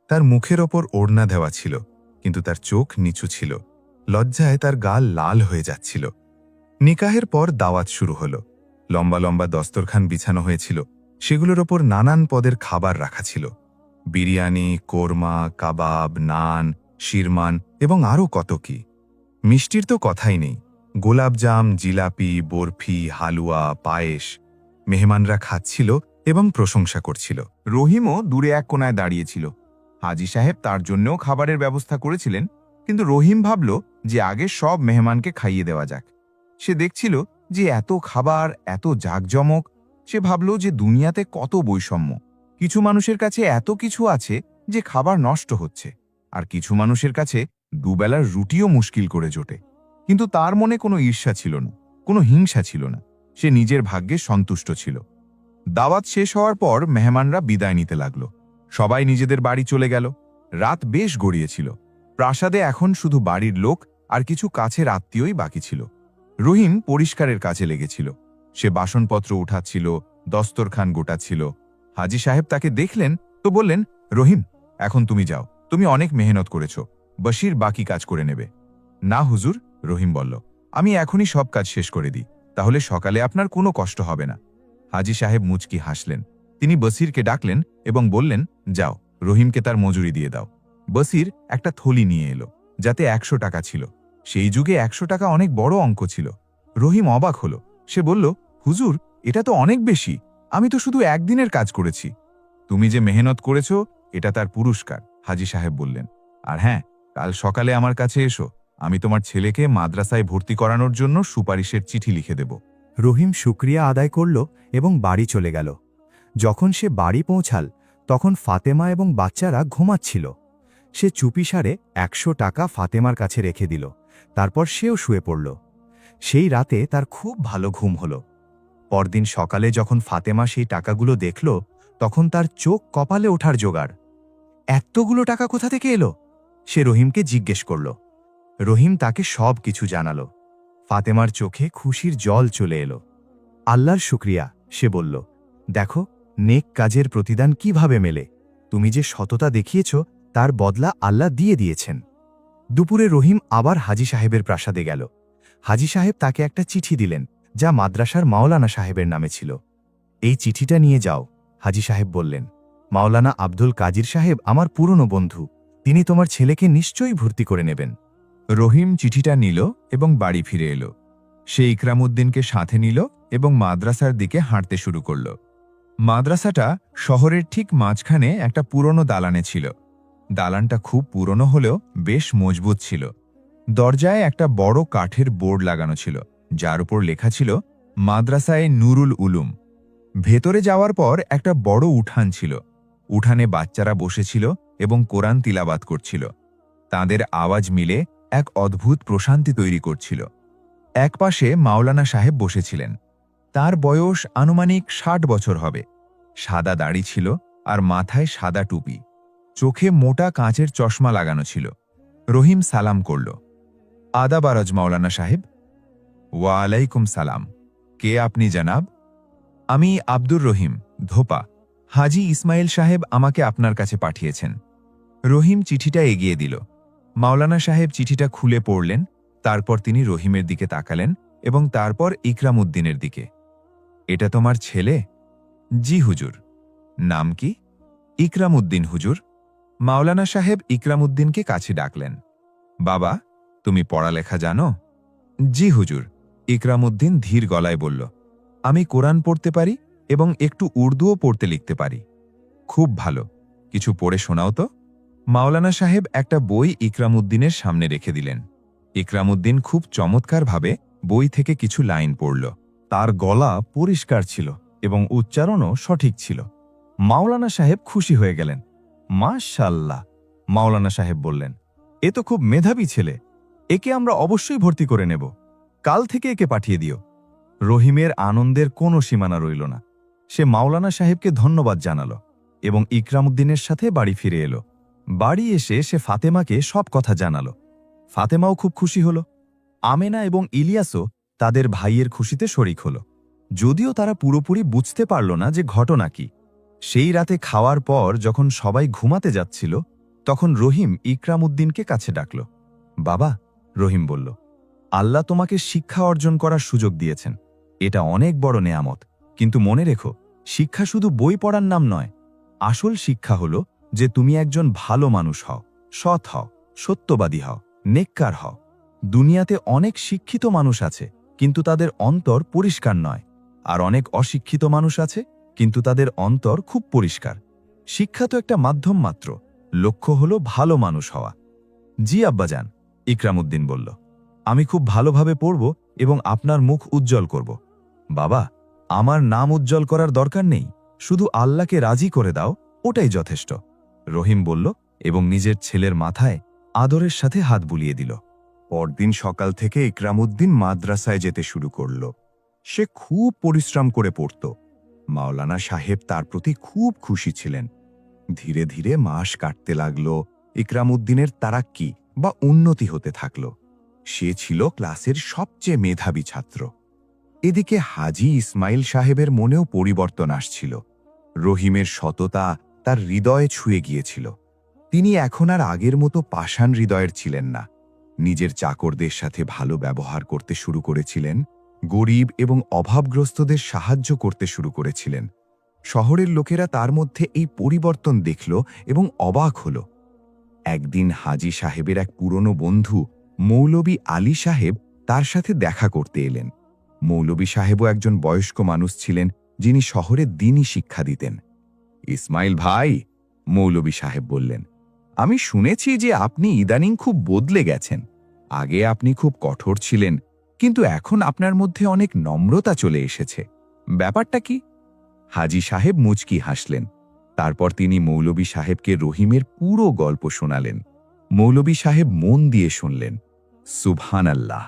Speaker 1: তার মুখের ওপর ওড়না দেওয়া ছিল, কিন্তু তার চোখ নিচু ছিল। লজ্জায় তার গাল লাল হয়ে যাচ্ছিল। নিকাহের পর দাওয়াত শুরু হল। লম্বা লম্বা দস্তরখান বিছানো হয়েছিল। সেগুলোর ওপর নানান পদের খাবার রাখা ছিল। বিরিয়ানি, কোরমা, কাবাব, নান, শিরমান এবং আরও কত কি। মিষ্টির তো কথাই নেই। গোলাপজাম, জিলাপি, বরফি, হালুয়া, পায়েস। মেহমানরা খাচ্ছিল এবং প্রশংসা করছিল। রহিমও দূরে এক কোনায় দাঁড়িয়েছিল। হাজী সাহেব তার জন্যও খাবারের ব্যবস্থা করেছিলেন, কিন্তু রহিম ভাবল যে আগে সব মেহমানকে খাইয়ে দেওয়া যাক। সে দেখছিল যে এত খাবার, এত জাঁকজমক। সে ভাবল যে দুনিয়াতে কত বৈষম্য। কিছু মানুষের কাছে এত কিছু আছে যে খাবার নষ্ট হচ্ছে, আর কিছু মানুষের কাছে দুবেলার রুটিও মুশকিল করে জোটে। কিন্তু তার মনে কোনো ঈর্ষা ছিল না, কোনো হিংসা ছিল না। সে নিজের ভাগ্যে সন্তুষ্ট ছিল। দাওয়াত শেষ হওয়ার পর মেহমানরা বিদায় নিতে লাগল। সবাই নিজেদের বাড়ি চলে গেল। রাত বেশ গড়িয়েছিল। প্রাসাদে এখন শুধু বাড়ির লোক আর কিছু কাছের আত্মীয়ই বাকি ছিল। রহিম পরিষ্কারের কাজে লেগেছিল। সে বাসনপত্র উঠাচ্ছিল, দস্তরখান গোটাচ্ছিল। হাজী সাহেব তাকে দেখলেন
Speaker 2: তো বললেন, রহিম, এখন তুমি যাও, তুমি অনেক মেহনত করেছ, বশির বাকি কাজ করে নেবে। না হুজুর, রহিম বলল, আমি এখনই সব কাজ শেষ করে দিই, তাহলে সকালে আপনার কোনো কষ্ট হবে না। হাজী সাহেব মুচকি হাসলেন। তিনি বসিরকে ডাকলেন এবং বললেন, যাও, রহিমকে তার মজুরি দিয়ে দাও। বসির একটা থলি নিয়ে এলো, যাতে 100 টাকা ছিল। সেই যুগে 100 টাকা অনেক বড় অঙ্ক ছিল। রহিম অবাক হল। সে বলল, হুজুর, এটা তো অনেক বেশি, আমি তো শুধু একদিনের কাজ করেছি। তুমি যে মেহনত করেছ, এটা তার পুরস্কার, হাজী সাহেব বললেন। আর হ্যাঁ, কাল সকালে আমার কাছে এসো, আমি তোমার ছেলেকে মাদ্রাসায় ভর্তি করানোর জন্য সুপারিশের চিঠি লিখে দেব।
Speaker 4: রহিম শুকরিয়া আদায় করল এবং বাড়ি চলে গেল। যখন সে বাড়ি পৌঁছাল, তখন ফাতেমা এবং বাচ্চারা ঘুমাচ্ছিল। সে চুপিসারে 100 টাকা ফাতেমার কাছে রেখে দিল, তারপর সেও শুয়ে পড়ল। সেই রাতে তার খুব ভালো ঘুম হল। পরদিন সকালে যখন ফাতেমা সেই টাকাগুলো দেখল, তখন তার চোখ কপালে ওঠার জোগাড়। এতগুলো টাকা কোথা থেকে এলো? সে রহিমকে জিজ্ঞেস করল। রহিম তাকে সব কিছু জানালো। ফাতেমার চোখে খুশির জল চলে এলো। আল্লাহর শুকরিয়া, সে বলল, দেখো, নেক কাজের প্রতিদান কিভাবে মেলে। তুমি যে সততা দেখিয়েছ, তার বদলা আল্লাহ দিয়ে দিয়েছেন। দুপুরে রহিম আবার হাজী সাহেবের প্রাসাদে গেল। হাজী সাহেব তাকে একটা চিঠি দিলেন, যা মাদ্রাসার মাওলানা সাহেবের নামে ছিল। এই চিঠিটা নিয়ে যাও, হাজী সাহেব বললেন। মাওলানা আব্দুল কাজির সাহেব আমার পুরনো বন্ধু, তিনি তোমার ছেলেকে নিশ্চয়ই ভর্তি করে নেবেন।
Speaker 2: রহিম চিঠিটা নিল এবং বাড়ি ফিরে এলো। সে ইকরামউদ্দিনকে সাথে নিল এবং মাদ্রাসার দিকে হাঁটতে শুরু করল। মাদ্রাসাটা শহরের ঠিক মাঝখানে একটা পুরনো দালানে ছিল। দালানটা খুব পুরনো হলেও বেশ মজবুত ছিল। দরজায় একটা বড় কাঠের বোর্ড লাগানো ছিল, যার উপর লেখা ছিল, মাদ্রাসায়ে নুরুল উলুম। ভেতরে যাওয়ার পর একটা বড় উঠান ছিল। উঠানে বাচ্চারা বসেছিল এবং কোরআন তিলাবাত করছিল। তাদের আওয়াজ মিলে এক অদ্ভুত প্রশান্তি তৈরি করছিল। একপাশে মাওলানা সাহেব বসেছিলেন। তার বয়স আনুমানিক 60 বছর হবে। সাদা দাড়ি ছিল আর মাথায় সাদা টুপি। চোখে মোটা কাঁচের চশমা লাগানো ছিল। রহিম সালাম করল। আদাব আরজ মাওলানা সাহেব। ওয়ালাইকুম সালাম। কে আপনি জনাব? আমি আব্দুর রহিম, ধোপা। হাজী ইসমাইল সাহেব আমাকে আপনার কাছে পাঠিয়েছেন। রহিম চিঠিটা এগিয়ে দিল। মাওলানা সাহেব চিঠিটা খুলে পড়লেন। তারপর তিনি রহিমের দিকে তাকালেন এবং তারপর ইকরামউদ্দিনের দিকে। এটা তোমার ছেলে? জি হুজুর। নাম কি? ইকরামউদ্দিন হুজুর। মাওলানা সাহেব ইকরামউদ্দিনকে কাছে ডাকলেন। বাবা, তুমি পড়ালেখা জানো? জি হুজুর। ইকরামউদ্দিন ধীর গলায় বলল, আমি কোরআন পড়তে পারি এবং একটু উর্দুও পড়তে লিখতে পারি। খুব ভালো, কিছু পড়ে শোনাও তো। মাওলানা সাহেব একটা বই ইকরামউদ্দিনের সামনে রেখে দিলেন। ইকরামউদ্দিন খুব চমৎকারভাবে বই থেকে কিছু লাইন পড়ল।
Speaker 4: তার গলা পরিষ্কার ছিল এবং উচ্চারণও সঠিক ছিল। মাওলানা সাহেব খুশি হয়ে গেলেন। মাশাআল্লাহ, মাওলানা সাহেব বললেন, এ তো খুব মেধাবী ছেলে, একে আমরা অবশ্যই ভর্তি করে নেব। কাল থেকে একে পাঠিয়ে দিও। রহিমের আনন্দের কোনো সীমানা রইল না। সে মাওলানা সাহেবকে ধন্যবাদ জানালো এবং ইকরামউদ্দিনের সাথে বাড়ি ফিরে এলো। বাড়ি এসে সে ফাতেমাকে সব কথা জানালো। ফাতেমাও খুব খুশি হল। আমেনা এবং ইলিয়াসও তাদের ভাইয়ের খুশিতে শরিক হল, যদিও তারা পুরোপুরি বুঝতে পারল না যে ঘটনা কি। সেই রাতে খাওয়ার পর যখন সবাই ঘুমাতে যাচ্ছিল, তখন রহিম ইকরামউদ্দিনকে কাছে ডাকল। বাবা, রহিম বলল, আল্লাহ তোমাকে শিক্ষা অর্জন করার সুযোগ দিয়েছেন। এটা অনেক বড় নেয়ামত, কিন্তু মনে রেখো, শিক্ষা শুধু বই পড়ার নাম নয়। আসল শিক্ষা হলো যে তুমি একজন ভালো মানুষ হও, সৎ হও, সত্যবাদী হও, নেককার হও। দুনিয়াতে অনেক শিক্ষিত মানুষ আছে, কিন্তু তাদের অন্তর পরিষ্কার নয়। আর অনেক অশিক্ষিত মানুষ আছে, কিন্তু তাদের অন্তর খুব পরিষ্কার। শিক্ষা তো একটা মাধ্যম মাত্র, লক্ষ্য হলো ভালো মানুষ হওয়া। জি আব্বাজান, ইকরামউদ্দিন বলল, আমি খুব ভালোভাবে পড়ব এবং আপনার মুখ উজ্জ্বল করব। বাবা, আমার নাম উজ্জ্বল করার দরকার নেই, শুধু আল্লাহকে রাজি করে দাও, ওটাই যথেষ্ট, রহিম বলল এবং নিজের ছেলের মাথায় আদরের সাথে হাত বুলিয়ে দিল। পরদিন সকাল থেকে ইকরামউদ্দিন মাদ্রাসায় যেতে শুরু করল। সে খুব পরিশ্রম করে পড়ত। মাওলানা সাহেব তার প্রতি খুব খুশি ছিলেন। ধীরে ধীরে মাস কাটতে লাগল। ইকরামউদ্দিনের তারাক্কি বা উন্নতি হতে থাকল। সে ছিল ক্লাসের সবচেয়ে মেধাবী ছাত্র। এদিকে হাজী ইসমাইল সাহেবের মনেও পরিবর্তন আসছিল। রহিমের সততা,
Speaker 2: তার হৃদয়ে ছুঁয়ে গিয়েছিল। তিনি এখন আর আগের মতো পাষাণ হৃদয়ের ছিলেন না। নিজের চাকরদের সাথে ভালো ব্যবহার করতে শুরু করেছিলেন, গরিব এবং অভাবগ্রস্তদের সাহায্য করতে শুরু করেছিলেন। শহরের লোকেরা তার মধ্যে এই পরিবর্তন দেখল এবং অবাক হল। একদিন হাজী সাহেবের এক পুরনো বন্ধু মৌলবী আলী সাহেব তার সাথে দেখা করতে এলেন। মৌলবী সাহেবও একজন বয়স্ক মানুষ ছিলেন, যিনি শহরে দ্বীনি শিক্ষা দিতেন। ইসমাইল ভাই, মৌলবী সাহেব বললেন, আমি শুনেছি যে আপনি ইদানিং খুব বদলে গেছেন। আগে আপনি খুব কঠোর ছিলেন, কিন্তু এখন আপনার মধ্যে অনেক নম্রতা চলে এসেছে। ব্যাপারটা কি? হাজী সাহেব মুচকি হাসলেন। তারপর তিনি মৌলবী সাহেবকে রহিমের পুরো গল্প শোনালেন। মৌলবী সাহেব মন দিয়ে শুনলেন। সুবহানাল্লাহ,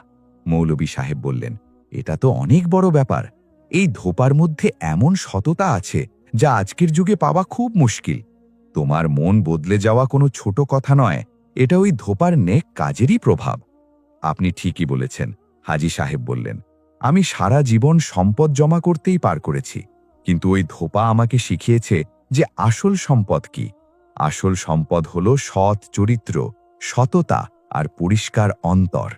Speaker 2: মৌলবী সাহেব বললেন, এটা তো অনেক বড় ব্যাপার। এই ধোপার মধ্যে এমন সততা আছে যা আজকের যুগে পাওয়া খুব মুশকিল। তোমার মন বদলে যাওয়া কোনো ছোট কথা নয়, এটা ওই ধোপার নেক কাজেরই প্রভাব। আপনি ঠিকই বলেছেন, হাজী সাহেব বললেন। আমি সারা জীবন সম্পদ জমা করতেই পার করেছি, কিন্তু ওই ধোপা আমাকে শিখিয়েছে যে আসল সম্পদ কি। আসল সম্পদ হল সৎ চরিত্র, সততা আর পরিষ্কার অন্তর।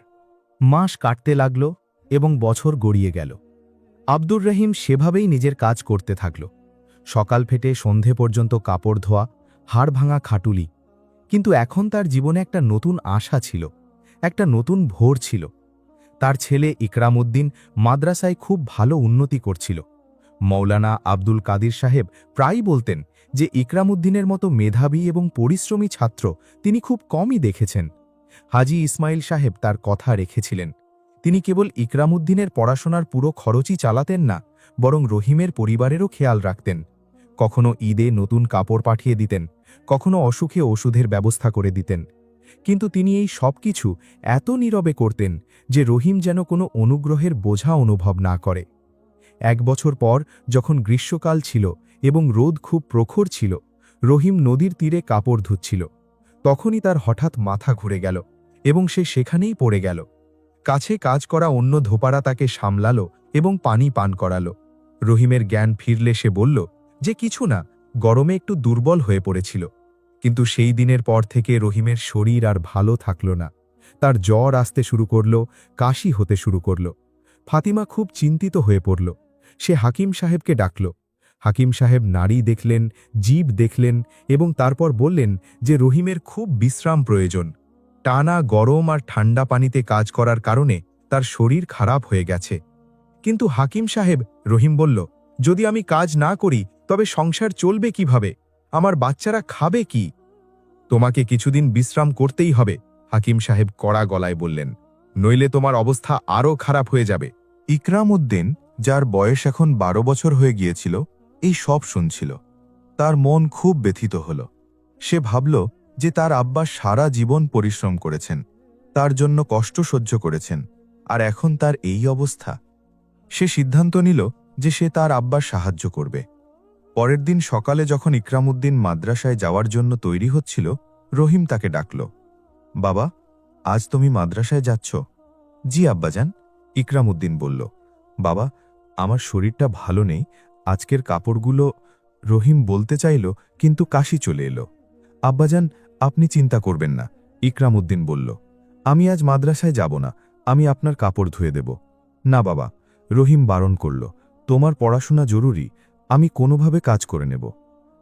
Speaker 4: মাস কাটতে লাগল এবং বছর গড়িয়ে গেল। আব্দুর রহিম সেভাবেই নিজের কাজ করতে থাকল। সকাল ফেটে সন্ধে পর্যন্ত কাপড় ধোয়া, হাড় ভাঙা খাটুলি। কিন্তু এখন তার জীবনে একটা নতুন আশা ছিল, একটা নতুন ভোর ছিল। তার ছেলে ইকরামউদ্দিন মাদ্রাসায় খুব ভালো উন্নতি করছিল। মৌলানা আব্দুল কাদির সাহেব প্রায়ই বলতেন যে ইকরামউদ্দিনের মতো মেধাবী এবং পরিশ্রমী ছাত্র তিনি খুব কমই দেখেছেন। হাজী ইসমাইল সাহেব তার কথা রেখেছিলেন। তিনি কেবল ইকরামউদ্দিনের পড়াশোনার পুরো খরচই চালাতেন না, বরং রহিমের পরিবারেরও খেয়াল রাখতেন। কখনো ঈদে নতুন কাপড় পাঠিয়ে দিতেন, কখনো অসুখে ওষুধের ব্যবস্থা করে দিতেন। কিন্তু তিনি এই সব কিছু এত নীরবে করতেন যে রহিম যেন কোনো অনুগ্রহের বোঝা অনুভব না করে। 1 বছর পর যখন গ্রীষ্মকাল ছিল এবং রোদ খুব প্রখর ছিল, রহিম নদীর তীরে কাপড় ধুচ্ছিল। তখনই তার হঠাৎ মাথা ঘুরে গেল এবং সে সেখানেই পড়ে গেল। কাছে কাজ করা অন্য ধোপারা তাকে সামলাল এবং পানি পান করাল। রহিমের জ্ঞান ফিরলে সে বলল যে কিছু না, গরমে একটু দুর্বল হয়ে পড়েছিল। কিন্তু সেই দিনের পর থেকে রহিমের শরীর আর ভালো থাকল না। তার জ্বর আসতে শুরু করল, কাশি হতে শুরু করল। ফাতিমা খুব চিন্তিত হয়ে পড়ল। সে হাকিম সাহেবকে ডাকল। হাকিম সাহেব নাড়ি দেখলেন, জীব দেখলেন এবং তারপর বললেন যে রহিমের খুব বিশ্রাম প্রয়োজন। টানা গরম আর ঠান্ডা পানিতে কাজ করার কারণে তার শরীর খারাপ হয়ে গেছে। কিন্তু হাকিম সাহেব, রহিম বলল, যদি আমি কাজ না করি তবে সংসার চলবে কিভাবে? আমার বাচ্চারা খাবে কি? তোমাকে কিছুদিন বিশ্রাম করতেই হবে, হাকিম সাহেব কড়া গলায় বললেন, নইলে তোমার অবস্থা আরও খারাপ হয়ে যাবে।
Speaker 2: ইকরামউদ্দিন, যার বয়স এখন 12 বছর হয়ে গিয়েছিল, এই সব শুনছিল। তার মন খুব ব্যথিত হল। সে ভাবল যে তার আব্বা সারা জীবন পরিশ্রম করেছেন, তার জন্য কষ্ট সহ্য করেছেন, আর এখন তার এই অবস্থা। সে সিদ্ধান্ত নিল যে সে তার আব্বার সাহায্য করবে। পরের দিন সকালে যখন ইকরামউদ্দিন মাদ্রাসায় যাওয়ার জন্য তৈরি হচ্ছিল, রহিম তাকে ডাকল। বাবা, আজ তুমি মাদ্রাসায় যাচ্ছ? জি আব্বাজান, ইকরামউদ্দিন বলল। বাবা, আমার শরীরটা ভালো নেই, আজকের কাপড়গুলো। রহিম বলতে চাইল, কিন্তু কাশি চলে এলো। আব্বাজান, আপনি চিন্তা করবেন না, ইকরামউদ্দিন বলল। আমি আজ মাদ্রাসায় যাব না, আমি আপনার কাপড় ধুয়ে দেব। না বাবা, রহিম বারণ করল, তোমার পড়াশোনা জরুরি, আমি কোনোভাবে কাজ করে নেব।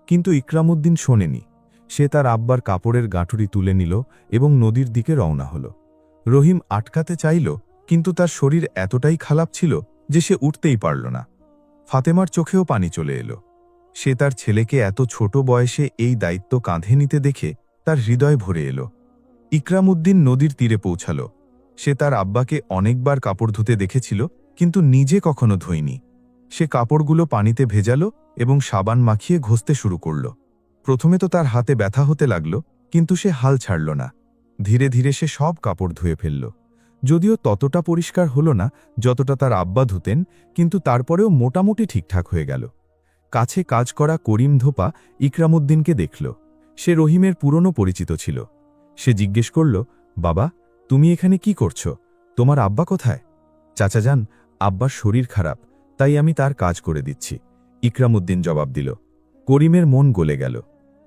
Speaker 2: কিন্তু ইকরামউদ্দিন শোনেনি। সে তার আব্বার কাপড়ের গাঁটুরি তুলে নিল এবং নদীর দিকে রওনা হল। রহিম আটকাতে চাইল, কিন্তু তার শরীর এতটাই খারাপ ছিল যে সে উঠতেই পারল না। ফাতেমার চোখেও পানি চলে এলো। সে তার ছেলেকে এত ছোট বয়সে এই দায়িত্ব কাঁধে নিতে দেখে তার হৃদয় ভরে এলো। ইকরামউদ্দিন নদীর তীরে পৌঁছাল। সে তার আব্বাকে অনেকবার কাপড় ধুতে দেখেছিল, কিন্তু নিজে কখনো ধোয়নি। সে কাপড়গুলো পানিতে ভেজালো এবং সাবান মাখিয়ে ঘষতে শুরু করল। প্রথমে তো তার হাতে ব্যথা হতে লাগল, কিন্তু সে হাল ছাড়ল না। ধীরে ধীরে সে সব কাপড় ধুয়ে ফেলল। যদিও ততটা পরিষ্কার হল না যতটা তার আব্বা ধুতেন, কিন্তু তারপরেও মোটামুটি ঠিকঠাক হয়ে গেল। কাছে কাজ করা করিম ধোপা ইকরামউদ্দিনকে দেখল। সে রহিমের পুরনো পরিচিত ছিল। সে জিজ্ঞেস করল, বাবা, তুমি এখানে কি করছ? তোমার আব্বা কোথায়? চাচাজান, আব্বার শরীর খারাপ, তাই আমি তার কাজ করে দিচ্ছি, ইকরামউদ্দিন জবাব দিল। করিমের মন গলে গেল।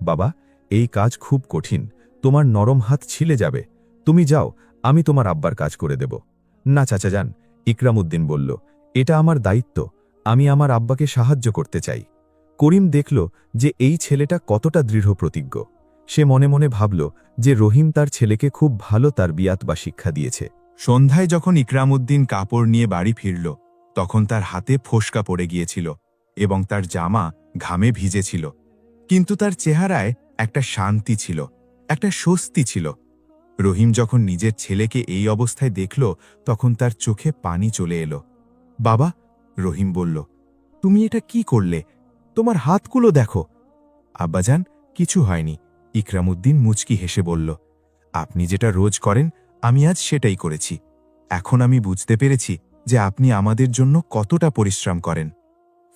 Speaker 4: বাবা, এই কাজ খুব কঠিন, তোমার নরম হাত ছিলে যাবে। তুমি যাও, আমি তোমার আব্বার কাজ করে দেব। না চাচা যান, ইকরামউদ্দিন বলল, এটা আমার দায়িত্ব, আমি আমার আব্বাকে সাহায্য করতে চাই। করিম দেখল যে এই ছেলেটা কতটা দৃঢ় প্রতিজ্ঞ। সে মনে মনে ভাবল যে রহিম তার ছেলেকে খুব ভালো তারবিয়াত বা শিক্ষা দিয়েছে।
Speaker 3: সন্ধ্যায় যখন ইকরামউদ্দিন কাপড় নিয়ে বাড়ি ফিরল, তখন তার হাতে ফোসকা পড়ে গিয়েছিল এবং তার জামা ঘামে ভিজেছিল। কিন্তু তার চেহারায় একটা শান্তি ছিল, একটা স্বস্তি ছিল। রহিম যখন নিজের ছেলেকে এই অবস্থায় দেখল, তখন তার চোখে পানি চলে এলো। বাবা, রহিম বলল, তুমি এটা কি করলে? তোমার হাতগুলো দেখো। আব্বাজান, কিছু হয়নি, ইকরামউদ্দিন মুচকি হেসে বলল। আপনি যেটা রোজ করেন, আমি আজ সেটাই করেছি। এখন আমি বুঝতে পেরেছি যে আপনি আমাদের জন্য কতটা পরিশ্রম করেন।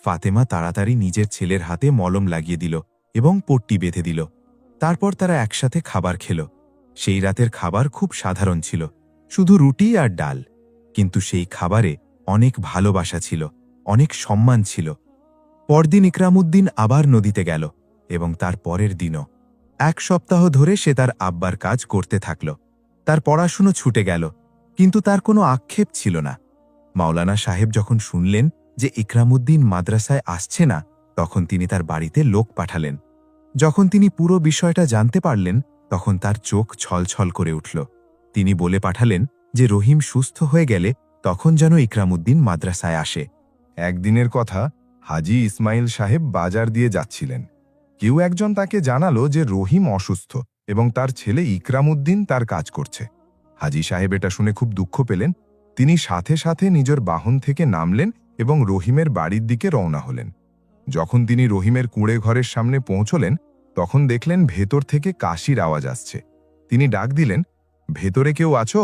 Speaker 3: ফাতেমা তাড়াতাড়ি নিজের ছেলের হাতে মলম লাগিয়ে দিল এবং পট্টি বেঁধে দিল। তারপর তারা একসাথে খাবার খেল। সেই রাতের খাবার খুব সাধারণ ছিল, শুধু রুটি আর ডাল। কিন্তু সেই খাবারে অনেক ভালোবাসা ছিল, অনেক সম্মান ছিল। পরদিন ইকরামউদ্দিন আবার নদীতে গেল এবং তার পরের দিনও 1 সপ্তাহ ধরে সে তার আব্বার কাজ করতে থাকল। তার পড়াশুনো ছুটে গেল, কিন্তু তার কোনো আক্ষেপ ছিল না। মাওলানা সাহেব যখন শুনলেন যে ইকরামউদ্দিন মাদ্রাসায় আসছে না, তখন তিনি তার বাড়িতে লোক পাঠালেন। যখন তিনি পুরো বিষয়টা জানতে পারলেন, তখন তার চোখ ছলছল করে উঠল। তিনি বলে পাঠালেন যে রহিম সুস্থ হয়ে গেলে তখন যেন ইকরামউদ্দিন মাদ্রাসায় আসে।
Speaker 1: একদিনের কথা, হাজি ইসমাইল সাহেব বাজার দিয়ে যাচ্ছিলেন। কেউ একজন তাকে জানালো যে রহিম অসুস্থ এবং তার ছেলে ইকরামউদ্দিন তার কাজ করছে। হাজি সাহেব এটা শুনে খুব দুঃখ পেলেন। তিনি সাথে সাথে নিজের বাহন থেকে নামলেন এবং রহিমের বাড়ির দিকে রওনা হলেন। যখন তিনি রহিমের কুঁড়ে ঘরের সামনে পৌঁছলেন, তখন দেখলেন ভেতর থেকে কাশির আওয়াজ আসছে। তিনি ডাক দিলেন, ভেতরে কেউ আছো?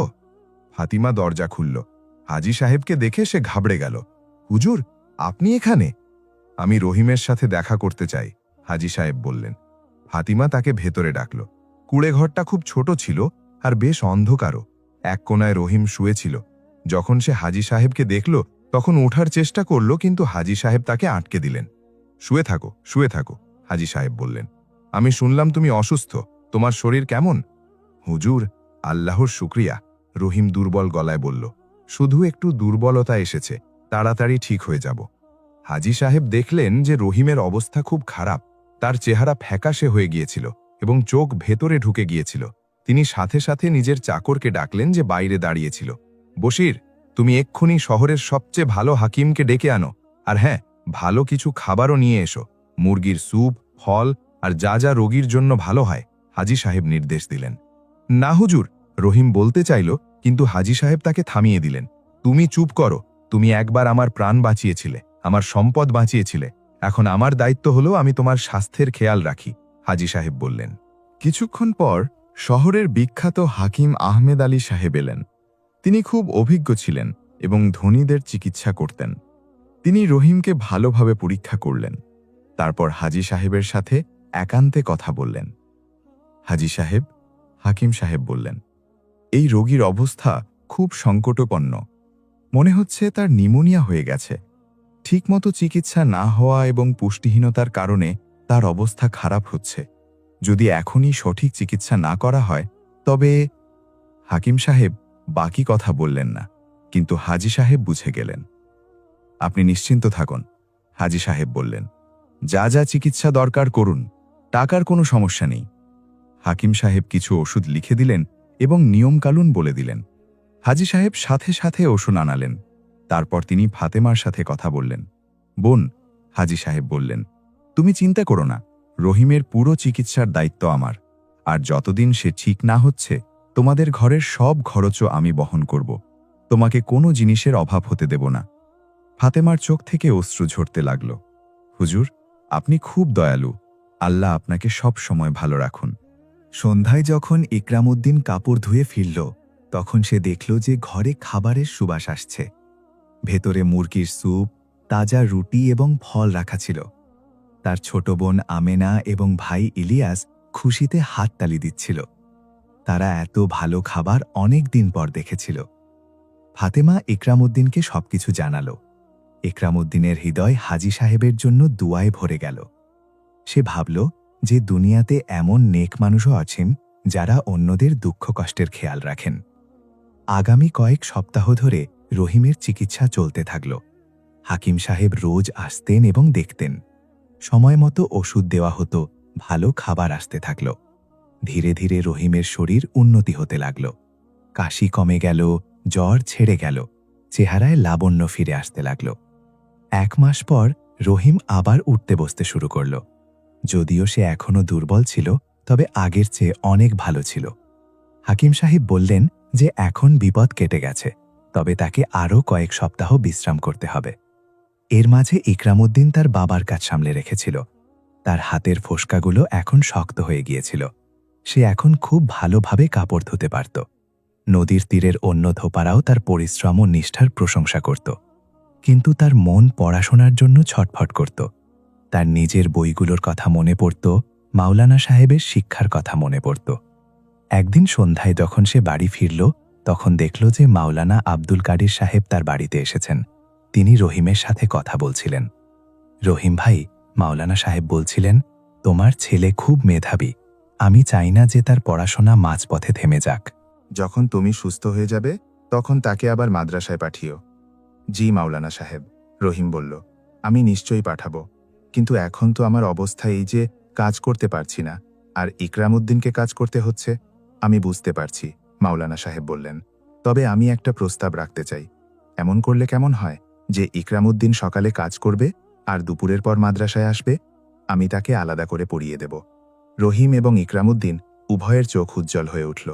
Speaker 1: ফাতিমা দরজা খুলল। হাজি সাহেবকে দেখে সে ঘাবড়ে গেল। হুজুর, আপনি এখানে? আমি রহিমের সাথে দেখা করতে চাই, হাজি সাহেব বললেন। ফাতিমা তাকে ভেতরে ডাকল। কুঁড়ে ঘরটা খুব ছোট ছিল আর বেশ অন্ধকারও। এক কোনায় রহিম শুয়েছিল। যখন সে হাজি সাহেবকে দেখল, তখন ওঠার চেষ্টা করল, কিন্তু হাজি সাহেব তাকে আটকে দিলেন। শুয়ে থাকো, শুয়ে থাকো, হাজি সাহেব বললেন। আমি শুনলাম তুমি অসুস্থ, তোমার শরীর কেমন? হুজুর, আল্লাহর শুকরিয়া, রহিম দুর্বল গলায় বলল। শুধু একটু দুর্বলতা এসেছে, তাড়াতাড়ি ঠিক হয়ে যাব। হাজি সাহেব দেখলেন যে রহিমের অবস্থা খুব খারাপ। তার চেহারা ফ্যাকাশে হয়ে গিয়েছিল এবং চোখ ভেতরে ঢুকে গিয়েছিল। তিনি সাথে সাথে নিজের চাকরকে ডাকলেন যে বাইরে দাঁড়িয়েছিল। বশির, তুমি এক্ষুনি শহরের সবচেয়ে ভালো হাকিমকে ডেকে আনো, আর হ্যাঁ, ভালো কিছু খাবারও নিয়ে এসো। মুরগির স্যুপ, ফল আর যা যা রোগীর জন্য ভালো হয়, হাজি সাহেব নির্দেশ দিলেন। না হুজুর, রহিম বলতে চাইল, কিন্তু হাজি সাহেব তাকে থামিয়ে দিলেন। তুমি চুপ করো, তুমি একবার আমার প্রাণ বাঁচিয়েছিলে, আমার সম্পদ বাঁচিয়েছিলে। এখন আমার দায়িত্ব হলো আমি তোমার স্বাস্থ্যের খেয়াল রাখি, হাজি সাহেব বললেন। কিছুক্ষণ পর শহরের বিখ্যাত হাকিম আহমেদ আলী সাহেব এলেন। তিনি খুব অভিজ্ঞ ছিলেন এবং ধনীদের চিকিৎসা করতেন। তিনি রহিমকে ভালোভাবে পরীক্ষা করলেন। তারপর হাজি সাহেবের সাথে একান্তে কথা বললেন। হাজি সাহেব, হাকিম সাহেব বললেন, এই রোগীর অবস্থা খুব সংকটপন্ন। মনে হচ্ছে তার নিউমোনিয়া হয়ে গেছে। ঠিকমতো চিকিৎসা না হওয়া এবং পুষ্টিহীনতার কারণে তার অবস্থা খারাপ হচ্ছে। যদি এখনই সঠিক চিকিৎসা না করা হয় তবে... হাকিম সাহেব বাকি কথা বললেন না, কিন্তু হাজি সাহেব বুঝে গেলেন। আপনি নিশ্চিন্ত থাকুন, হাজি সাহেব বললেন। যা যা চিকিৎসা দরকার করুন, টাকার কোনো সমস্যা নেই। হাকিম সাহেব কিছু ওষুধ লিখে দিলেন এবং নিয়মকানুন বলে দিলেন। হাজি সাহেব সাথে সাথে ওষুধ আনালেন। তারপর তিনি ফাতেমার সাথে কথা বললেন। বোন, হাজি সাহেব বললেন, তুমি চিন্তা করো না, রহিমের পুরো চিকিৎসার দায়িত্ব আমার। আর যতদিন সে ঠিক না হচ্ছে, তোমাদের ঘরের সব খরচও আমি বহন করব। তোমাকে কোনো জিনিসের অভাব হতে দেব না। ফাতেমার চোখ থেকে অশ্রু ঝরতে লাগল। হুজুর, আপনি খুব দয়ালু। আল্লাহ আপনাকে সব সময় ভালো রাখুন। সন্ধ্যায় যখন ইকরামউদ্দিন কাপড় ধুয়ে ফিরল, তখন সে দেখল যে ঘরে খাবারের সুবাস আসছে। ভেতরে মুরগির স্যুপ, তাজা রুটি এবং ফল রাখা ছিল। তার ছোট বোন আমেনা এবং ভাই ইলিয়াস খুশিতে হাততালি দিচ্ছিল। তারা এত ভালো খাবার অনেক দিন পর দেখেছিল। ফাতেমা ইকরামউদ্দিনকে সবকিছু জানাল। ইকরামউদ্দিনের হৃদয় হাজি সাহেবের জন্য দুয়ায় ভরে গেল। সে ভাবল
Speaker 3: যে দুনিয়াতে এমন নেক মানুষও আছেন যারা অন্যদের দুঃখ কষ্টের খেয়াল রাখেন। আগামী কয়েক সপ্তাহ ধরে রহিমের চিকিৎসা চলতে থাকল। হাকিম সাহেব রোজ আসতেন এবং দেখতেন। সময় মতো ওষুধ দেওয়া হতো, ভালো খাবার আসতে থাকল। ধীরে ধীরে রহিমের শরীর উন্নতি হতে লাগল। কাশি কমে গেল, জ্বর ছেড়ে গেল, চেহারায় লাবণ্য ফিরে আসতে লাগল। 1 মাস পর রহিম আবার উঠতে বসতে শুরু করল। যদিও সে এখনও দুর্বল ছিল, তবে আগের চেয়ে অনেক ভালো ছিল। হাকিম সাহেব বললেন যে এখন বিপদ কেটে গেছে, তবে তাকে আরও কয়েক সপ্তাহ বিশ্রাম করতে হবে। এর মাঝে ইকরামউদ্দিন তার বাবার কাজ সামলে রেখেছিল। তার হাতের ফোসকাগুলো এখন শক্ত হয়ে গিয়েছিল। সে এখন খুব ভালোভাবে কাপড় ধুতে পারত। নদীর তীরের অন্য ধোপারাও তার পরিশ্রম ও নিষ্ঠার প্রশংসা করত। কিন্তু তার মন পড়াশোনার জন্য ছটফট করত। তার নিজের বইগুলোর কথা মনে পড়ত, মাওলানা সাহেবের শিক্ষার কথা মনে পড়ত। একদিন সন্ধ্যায় যখন সে বাড়ি ফিরল, তখন দেখল যে মাওলানা আব্দুল কাদির সাহেব তার বাড়িতে এসেছেন। তিনি রহিমের সাথে কথা বলছিলেন। রহিম ভাই, মাওলানা সাহেব বলছিলেন, তোমার ছেলে খুব মেধাবী। আমি চাই না যে তার পড়াশোনা মাঝপথে থেমে যাক।
Speaker 2: যখন তুমি সুস্থ হয়ে যাবে তখন তাকে আবার মাদ্রাসায় পাঠিও। জি মাওলানা সাহেব, রহিম বলল, আমি নিশ্চয়ই পাঠাবো, কিন্তু এখন তো আমার অবস্থা এই যে কাজ করতে পারছি না, আর ইকরামউদ্দিনকে কাজ করতে হচ্ছে। আমি বুঝতে পারছি, মাওলানা সাহেব বললেন, তবে আমি একটা প্রস্তাব রাখতে চাই। এমন করলে কেমন হয় যে ইকরামউদ্দিন সকালে কাজ করবে আর দুপুরের পর মাদ্রাসায় আসবে? আমি তাকে আলাদা করে পড়িয়ে দেব। রহিম এবং ইকরামউদ্দিন উভয়ের চোখ উজ্জ্বল হয়ে উঠল।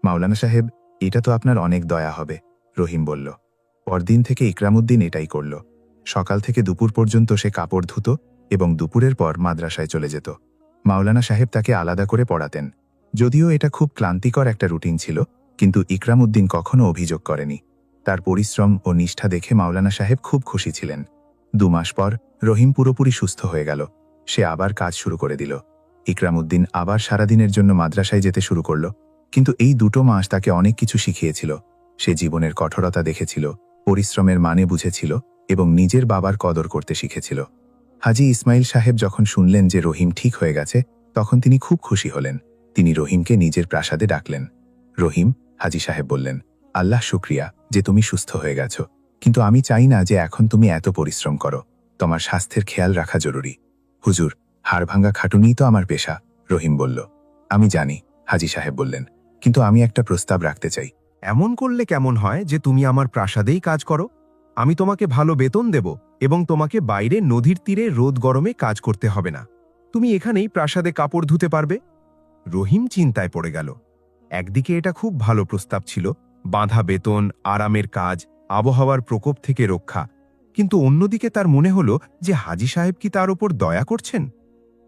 Speaker 2: মাওলানা সাহেব, এটা তো আপনার অনেক দয়া হবে, রহিম বলল। পরদিন থেকে ইকরামউদ্দিন এটাই করল। সকাল থেকে দুপুর পর্যন্ত সে কাপড় ধুত এবং দুপুরের পর মাদ্রাসায় চলে যেত। মাওলানা সাহেব তাকে আলাদা করে পড়াতেন। যদিও এটা খুব ক্লান্তিকর একটা রুটিন ছিল, কিন্তু ইকরামউদ্দিন কখনো অভিযোগ করেনি। তার পরিশ্রম ও নিষ্ঠা দেখে মাওলানা সাহেব খুব খুশি ছিলেন। 2 মাস পর রহিম পুরোপুরি সুস্থ হয়ে গেল। সে আবার কাজ শুরু করে দিল। ইকরামউদ্দিন আবার সারাদিনের জন্য মাদ্রাসায় যেতে শুরু করল। কিন্তু এই 2 মাস তাকে অনেক কিছু শিখিয়েছিল। সে জীবনের কঠোরতা দেখেছিল, পরিশ্রমের মানে বুঝেছিল এবং নিজের বাবার কদর করতে শিখেছিল। হাজী ইসমাইল সাহেব যখন শুনলেন যে রহিম ঠিক হয়ে গেছে, তখন তিনি খুব খুশি হলেন। তিনি রহিমকে নিজের প্রাসাদে ডাকলেন। রহিম, হাজী সাহেব বললেন, আল্লাহ শুকরিয়া যে তুমি সুস্থ হয়ে গেছো, কিন্তু আমি চাই না যে এখন তুমি এত পরিশ্রম করো। তোমার স্বাস্থ্যের খেয়াল রাখা জরুরি। হুজুর, হাড়ভাঙ্গা খাটুনিই তো আমার পেশা, রহিম বলল। আমি জানি, হাজী সাহেব বললেন, কিন্তু আমি একটা প্রস্তাব রাখতে চাই।
Speaker 4: এমন করলে কেমন হয় যে তুমি আমার প্রাসাদেই কাজ করো? আমি তোমাকে ভালো বেতন দেব এবং তোমাকে বাইরে নদীর তীরে রোদ গরমে কাজ করতে হবে না। তুমি এখানেই প্রাসাদে কাপড় ধুতে পারবে। রহিম চিন্তায় পড়ে গেল। একদিকে এটা খুব ভালো প্রস্তাব ছিল, বাঁধা বেতন, আরামের কাজ, আবহাওয়ার প্রকোপ থেকে রক্ষা। কিন্তু অন্যদিকে তার মনে হলো যে হাজী সাহেব কি তার ওপর দয়া করছেন?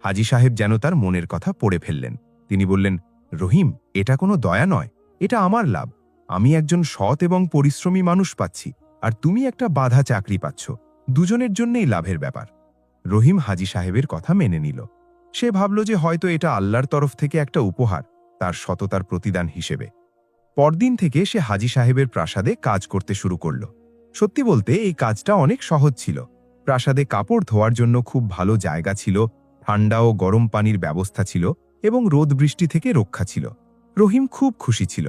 Speaker 4: হাজী সাহেব যেন তার মনের কথা পড়ে ফেললেন। তিনি বললেন, রহিম, এটা কোনো দয়া নয়, এটা আমার লাভ। আমি একজন সৎ এবং পরিশ্রমী মানুষ পাচ্ছি, আর তুমি একটা বাঁধা চাকরি পাচ্ছ। দুজনের জন্যই লাভের ব্যাপার। রহিম হাজী সাহেবের কথা মেনে নিল। সে ভাবল যে হয়তো এটা আল্লাহর তরফ থেকে একটা উপহার, তার সততার প্রতিদান হিসেবে। পরদিন থেকে সে হাজী সাহেবের প্রাসাদে কাজ করতে শুরু করল। সত্যি বলতে এই কাজটা অনেক সহজ ছিল। প্রাসাদে কাপড় ধোয়ার জন্য খুব ভালো জায়গা ছিল, ঠান্ডা ও গরম পানির ব্যবস্থা ছিল এবং রোদ বৃষ্টি থেকে রক্ষা ছিল। রহিম খুব খুশি ছিল।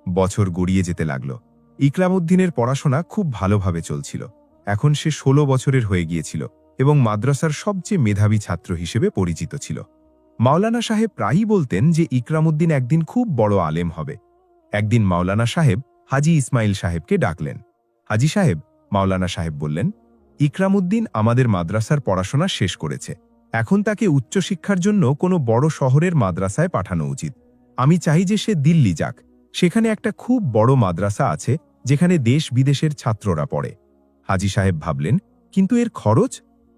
Speaker 4: বছর গড়িয়ে যেতে লাগল। ইকরামউদ্দিনের পড়াশোনা খুব ভালোভাবে চলছিল। এখন সে 16 বছরের হয়ে গিয়েছিল এবং মাদ্রাসার সবচেয়ে মেধাবী ছাত্র হিসেবে পরিচিত ছিল। মাওলানা সাহেব প্রায়ই বলতেন যে ইকরামউদ্দিন একদিন খুব বড় আলেম হবে। একদিন মাওলানা সাহেব হাজী ইসমাইল সাহেবকে ডাকলেন। হাজী সাহেব, মাওলানা সাহেব বললেন, ইকরামউদ্দিন আমাদের মাদ্রাসার পড়াশোনা শেষ করেছে। এখন তাকে উচ্চশিক্ষার জন্য কোনো বড় শহরের মাদ্রাসায় পাঠানো উচিত। আমি চাই যে সে দিল্লি যাক। সেখানে একটা খুব বড় মাদ্রাসা আছে যেখানে দেশ বিদেশের ছাত্ররা পড়ে। হাজী সাহেব ভাবলেন, কিন্তু এর খরচ?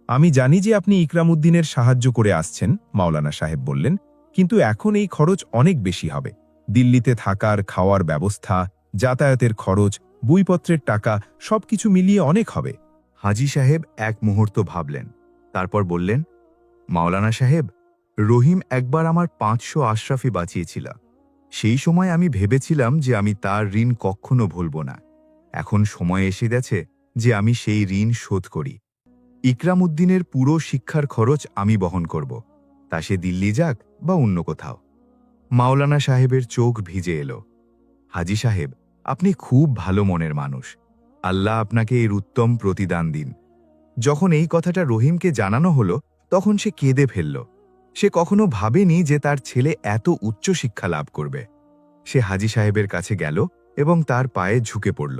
Speaker 4: আমি জানি যে আপনি ইকরামউদ্দিনের সাহায্য করে আসছেন, মাওলানা সাহেব বললেন, কিন্তু এখন এই খরচ অনেক বেশি হবে। দিল্লিতে থাকার, খাওয়ার ব্যবস্থা, যাতায়াতের খরচ, বইপত্রের টাকা সবকিছু মিলিয়ে অনেক হবে।
Speaker 2: হাজী সাহেব এক মুহূর্ত ভাবলেন, তারপর বললেন, মাওলানা সাহেব, রহিম একবার আমার 500 আশরাফি বাঁচিয়েছিল। সেই সময় আমি ভেবেছিলাম যে আমি তার ঋণ কখনো ভুলব না। এখন সময় এসে গেছে যে আমি সেই ঋণ শোধ করি। ইকরামউদ্দিনের পুরো শিক্ষার খরচ আমি বহন করব।
Speaker 1: তা সে দিল্লি যাক বা অন্য কোথাও। মাওলানা সাহেবের চোখ ভিজে এলো। হাজি সাহেব, আপনি খুব ভালো মনের মানুষ। আল্লাহ আপনাকে এর উত্তম প্রতিদান দিন। যখন এই কথাটা রহিমকে জানানো হলো তখন সে কেঁদে ফেলল। সে কখনো ভাবেনি যে তার ছেলে এত উচ্চ শিক্ষা লাভ করবে। সে হাজি সাহেবের কাছে গেল এবং তার পায়ে ঝুঁকে পড়ল।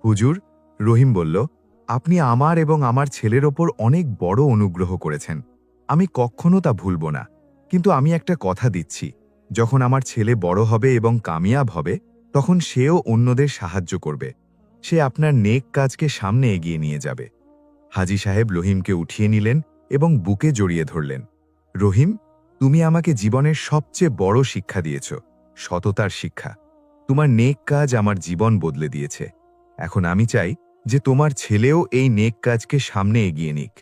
Speaker 1: হুজুর, রহিম বলল, আপনি আমার এবং আমার ছেলের ওপর অনেক বড় অনুগ্রহ করেছেন। আমি কখনো তা ভুলব না। কিন্তু আমি একটা কথা দিচ্ছি, যখন আমার ছেলে বড় হবে এবং কামিয়াব হবে তখন সেও অন্যদের সাহায্য করবে। সে আপনার নেক কাজকে সামনে এগিয়ে নিয়ে যাবে। হাজি সাহেব রহিমকে উঠিয়ে নিলেন এবং বুকে জড়িয়ে ধরলেন। রহিম, তুমি আমাকে জীবনের সবচেয়ে বড় শিক্ষা দিয়েছ, সততার শিক্ষা। তোমার নেক কাজ আমার জীবন বদলে দিয়েছে। এখন আমি চাই যে তোমার ছেলেও এই নেক কাজকে সামনে এগিয়ে নিক।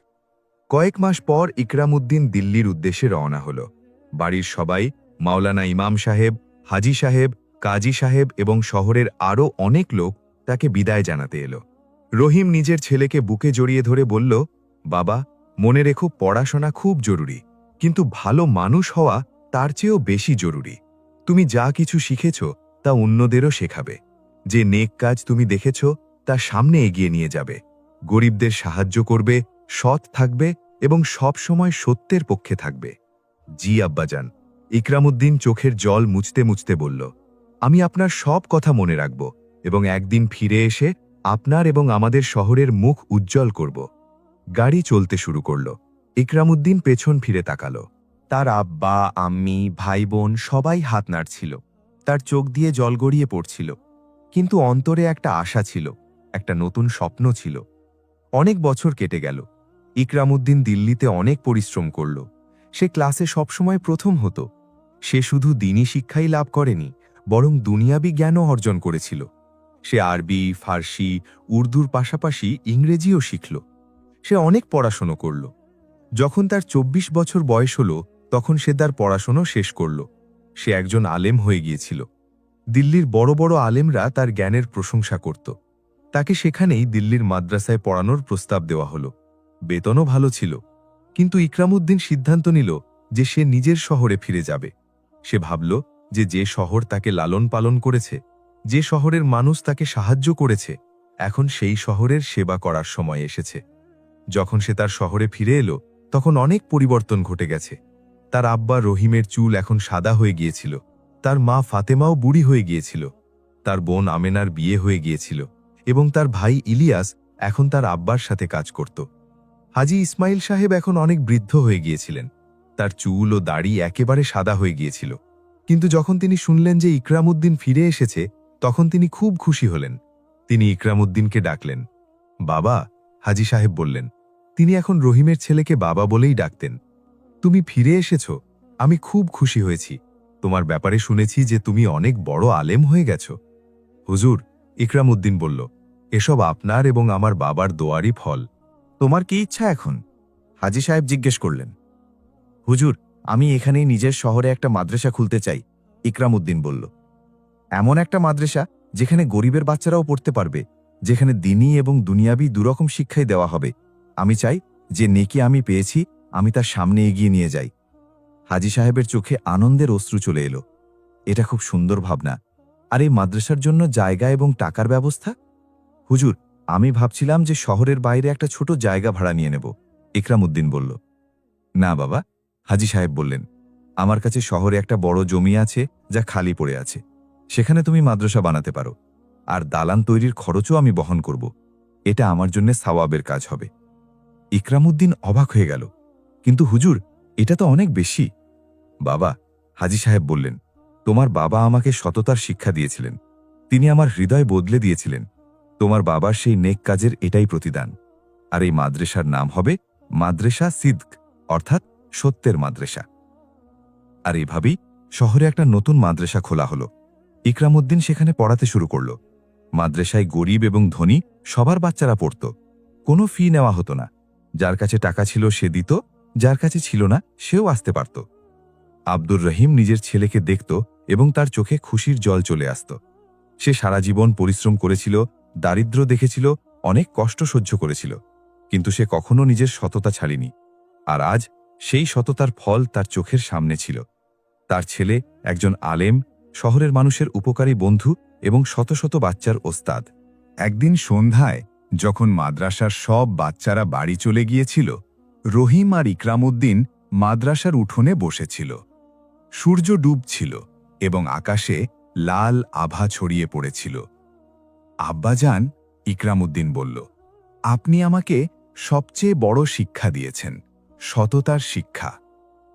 Speaker 1: কয়েক মাস পর ইকরামউদ্দিন দিল্লির উদ্দেশ্যে রওনা হল। বাড়ির সবাই, মাওলানা ইমাম সাহেব, হাজি সাহেব, কাজী সাহেব এবং শহরের আরও অনেক লোক তাকে বিদায় জানাতে এলো। রহিম নিজের ছেলেকে বুকে জড়িয়ে ধরে বলল, বাবা, মনে রেখো, পড়াশোনা খুব জরুরি, কিন্তু ভালো মানুষ হওয়া তার চেয়েও বেশি জরুরি। তুমি যা কিছু শিখেছ তা অন্যদেরও শেখাবে। যে নেক কাজ তুমি দেখেছ তা সামনে এগিয়ে নিয়ে যাবে। গরিবদের সাহায্য করবে, সৎ থাকবে এবং সব সময় সত্যের পক্ষে থাকবে। জি আব্বাজান। ইকরামউদ্দিন চোখের জল মুছতে মুছতে বলল, আমি আপনার সব কথা মনে রাখব এবং একদিন ফিরে এসে আপনার এবং আমাদের শহরের মুখ উজ্জ্বল করব। গাড়ি চলতে শুরু করল। ইকরামউদ্দিন পেছন ফিরে তাকাল।
Speaker 2: তার আব্বা, আম্মি, ভাই বোন সবাই হাত নাড়ছিল। তার চোখ দিয়ে জল গড়িয়ে পড়ছিল। কিন্তু অন্তরে একটা আশা ছিল, একটা নতুন স্বপ্ন ছিল। অনেক বছর কেটে গেল। ইকরামউদ্দিন দিল্লিতে অনেক পরিশ্রম করল। সে ক্লাসে সবসময় প্রথম হতো। সে শুধু দিনী শিক্ষাই লাভ করেনি, বরং দুনিয়াবি জ্ঞানও অর্জন করেছিল। সে আরবি, ফার্সি, উর্দুর পাশাপাশি ইংরেজিও শিখল। সে অনেক পড়াশোনা করল। যখন তার ২৪ বছর বয়স হল তখন সে তার পড়াশোনা শেষ করল। সে একজন আলেম হয়ে গিয়েছিল। দিল্লির বড় বড় আলেমরা তার জ্ঞানের প্রশংসা করত। তাকে সেখানেই দিল্লির মাদ্রাসায় পড়ানোর প্রস্তাব দেওয়া হলো। বেতনও ভালো ছিল। কিন্তু ইকরামউদ্দিন সিদ্ধান্ত নিল যে সে নিজের শহরে ফিরে যাবে। সে ভাবল যে শহর তাকে লালন পালন করেছে, যে শহরের মানুষ তাকে সাহায্য করেছে, এখন সেই শহরের সেবা করার সময় এসেছে। যখন সে তার শহরে ফিরে এলো তখন অনেক পরিবর্তন ঘটে গেছে। তার আব্বা রহিমের চুল এখন সাদা হয়ে গিয়েছিল। তার মা ফাতেমাও বুড়ি হয়ে গিয়েছিল। তার বোন আমেনার বিয়ে হয়ে গিয়েছিল এবং তার ভাই ইলিয়াস এখন তার আব্বার সাথে কাজ করত। হাজি ইসমাইল সাহেব এখন অনেক বৃদ্ধ হয়ে গিয়েছিলেন। তার চুল ও দাড়ি একেবারে সাদা হয়ে গিয়েছিল। কিন্তু যখন তিনি শুনলেন যে ইকরামউদ্দিন ফিরে এসেছে তখন তিনি খুব খুশি হলেন। তিনি ইকরামউদ্দিনকে ডাকলেন। বাবা, হাজি সাহেব বললেন। তিনি এখন রহিমের ছেলেকে বাবা বলেই ডাকতেন। তুমি ফিরে এসেছ, আমি খুব খুশি হয়েছি। তোমার ব্যাপারে শুনেছি যে তুমি অনেক বড় আলেম হয়ে গেছ। হুজুর, ইকরামউদ্দিন বলল, এসব আপনার এবং আমার বাবার দোয়ারই ফল। তোমার কি ইচ্ছা এখন? হাজি সাহেব জিজ্ঞেস করলেন। হুজুর, আমি এখানেই নিজের শহরে একটা মাদ্রাসা খুলতে চাই, ইকরামউদ্দিন বলল। এমন একটা মাদ্রাসা যেখানে গরিবের বাচ্চারাও পড়তে পারবে, যেখানে দিনী এবং দুনিয়াবি দুরকম শিক্ষাই দেওয়া হবে। আমি চাই যে নেকি আমি পেয়েছি আমি তার সামনে এগিয়ে নিয়ে যাই। হাজি সাহেবের চোখে আনন্দের অশ্রু চলে এলো। এটা খুব সুন্দর ভাবনা। আর এই মাদ্রাসার জন্য জায়গা এবং টাকার ব্যবস্থা? হুজুর, আমি ভাবছিলাম যে শহরের বাইরে একটা ছোট জায়গা ভাড়া নিয়ে নেব, ইকরামউদ্দিন বলল। না বাবা, হাজি সাহেব বললেন, আমার কাছে শহরে একটা বড় জমি আছে যা খালি পড়ে আছে। সেখানে তুমি মাদ্রাসা বানাতে পারো। আর দালান তৈরির খরচও আমি বহন করব। এটা আমার জন্য সওয়াবের কাজ হবে। ইকরামউদ্দিন অবাক হয়ে গেল। কিন্তু হুজুর, এটা তো অনেক বেশি। বাবা, হাজি সাহেব বললেন, তোমার বাবা আমাকে সততার শিক্ষা দিয়েছিলেন। তিনি আমার হৃদয় বদলে দিয়েছিলেন। তোমার বাবার সেই নেক কাজের এটাই প্রতিদান। আর এই মাদ্রাসার নাম হবে মাদ্রাসা সিদ্ক, অর্থাৎ সত্যের মাদ্রাসা। আর এভাবেই শহরে একটা নতুন মাদ্রাসা খোলা হলো। ইকরামউদ্দিন সেখানে পড়াতে শুরু করল। মাদ্রাসায় গরিব এবং ধনী সবার বাচ্চারা পড়ত। কোনো ফি নেওয়া হতো না। যার কাছে টাকা ছিল সে দিত, যার কাছে ছিল না সেও আসতে পারত। আব্দুর রহিম নিজের ছেলেকে দেখত এবং তার চোখে খুশির জল চলে আসত। সে সারা জীবন পরিশ্রম করেছিল, দারিদ্র্য দেখেছিল, অনেক কষ্ট সহ্য করেছিল, কিন্তু সে কখনো নিজের সততা ছাড়েনি। আর আজ সেই সততার ফল তার চোখের সামনে ছিল। তার ছেলে একজন আলেম, শহরের মানুষের উপকারী বন্ধু এবং শত শত বাচ্চার ওস্তাদ।
Speaker 1: একদিন সন্ধ্যায় যখন মাদ্রাসার সব বাচ্চারা বাড়ি চলে গিয়েছিল, রহিম আর ইকরামউদ্দিন মাদ্রাসার উঠোনে বসেছিল। সূর্য ডুবছিল এবং আকাশে লাল আভা ছড়িয়ে পড়েছিল। আব্বাজান, ইকরামউদ্দিন বলল, আপনি আমাকে সবচেয়ে বড় শিক্ষা দিয়েছেন, সততার শিক্ষা।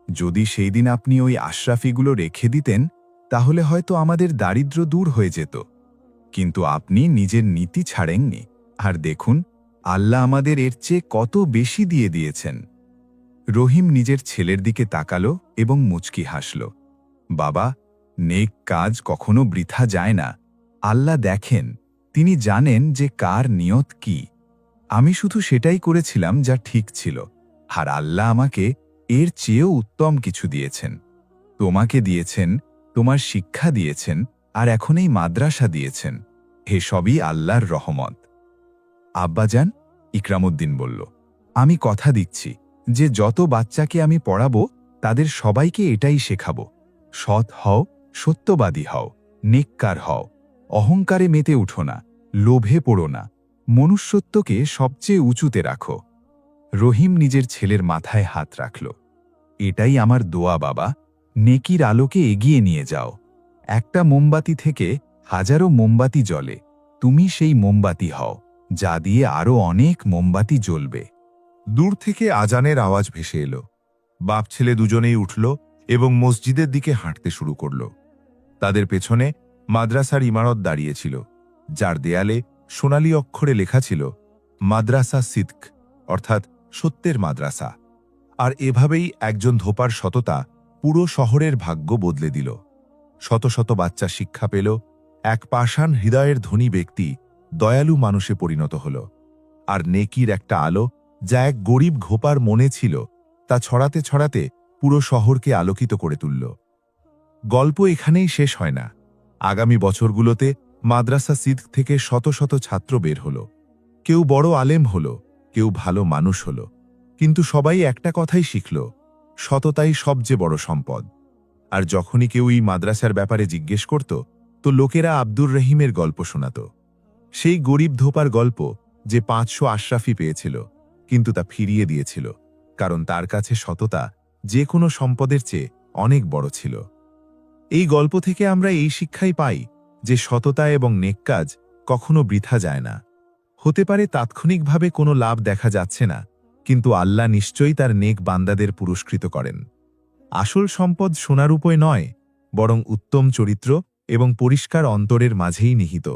Speaker 1: যদি সেই দিন আপনি ওই আশরাফিগুলো রেখে দিতেন তাহলে হয়তো আমাদের দারিদ্র্য দূর হয়ে যেত। কিন্তু আপনি নিজের নীতি ছাড়েননি, আর দেখুন আল্লাহ আমাদের এর চেয়ে কত বেশি দিয়ে দিয়েছেন। রহিম নিজের ছেলের দিকে তাকালো এবং মুচকি হাসল। বাবা, নেক কাজ কখনো বৃথা যায় না। আল্লাহ দেখেন, তিনি জানেন যে কার নিয়ত কি। আমি শুধু সেটাই করেছিলাম যা ঠিক ছিল, আর আল্লাহ আমাকে এর চেয়েও উত্তম কিছু দিয়েছেন। তোমাকে দিয়েছেন, তোমার শিক্ষা দিয়েছেন, আর এখন এই মাদ্রাসা দিয়েছেন। হে সবই আল্লাহর রহমত। আব্বাজান, ইকরামউদ্দিন বলল, আমি কথা দিচ্ছি যে যত বাচ্চাকে আমি পড়াবো তাদের সবাইকে এটাই শেখাবো। সৎ হও, সত্যবাদী হও, নেককার হও, অহংকারে মেতে উঠো না, লোভে পড়ো না, মনুষ্যত্বকে সবচেয়ে উঁচুতে রাখো। রহিম নিজের ছেলের মাথায় হাত রাখল। এটাই আমার দোয়া বাবা, নেকির আলোকে এগিয়ে নিয়ে যাও। একটা মোমবাতি থেকে হাজারো মোমবাতি জ্বলে, তুমি সেই মোমবাতি হও যা দিয়ে আরো অনেক মোমবাতি জ্বলবে।
Speaker 5: দূর থেকে আজানের আওয়াজ ভেসে এলো। বাপ ছেলে দুজনেই উঠল এবং মসজিদের দিকে হাঁটতে শুরু করল। তাদের পেছনে মাদ্রাসার ইমারত দাঁড়িয়েছিল, যার দেয়ালে সোনালি অক্ষরে লেখা ছিল মাদ্রাসা সিদ্ক, অর্থাৎ সত্যের মাদ্রাসা। আর এভাবেই একজন ধোপার সততা পুরো শহরের ভাগ্য বদলে দিল। শত শত বাচ্চা শিক্ষা পেল, এক পাষাণ হৃদয়ের ধনী ব্যক্তি দয়ালু মানুষে পরিণত হল। আর নেকির একটা আলো যা এক গরিব ঘোপার মনে ছিল, তা ছড়াতে ছড়াতে পুরো শহরকে আলোকিত করে তুলল। গল্প এখানেই শেষ হয় না। আগামী বছরগুলোতে মাদ্রাসা সিদ্ক থেকে শত শত ছাত্র বের হল। কেউ বড় আলেম হল, কেউ ভালো মানুষ হল, কিন্তু সবাই একটা কথাই শিখল, সততাই সবচেয়ে বড় সম্পদ। আর যখনই কেউ এই মাদ্রাসার ব্যাপারে জিজ্ঞেস করত, তো লোকেরা আব্দুর রহিমের গল্প শোনাত। সেই গরিব ধোপার গল্প যে 500 আশরাফি পেয়েছিল, কিন্তু তা ফিরিয়ে দিয়েছিল, কারণ তার কাছে সততা যে কোনো সম্পদের চেয়ে অনেক বড় ছিল। এই গল্প থেকে আমরা এই শিক্ষাই পাই যে সততা এবং নেক কাজ কখনো বৃথা যায় না। হতে পারে তাৎক্ষণিকভাবে কোনো লাভ দেখা যাচ্ছে না, কিন্তু আল্লাহ নিশ্চয়ই তার নেক বান্দাদের পুরস্কৃত করেন। আসল সম্পদ সোনারূপে নয়, বরং উত্তম চরিত্র এবং পরিষ্কার অন্তরের মাঝেই নিহিত।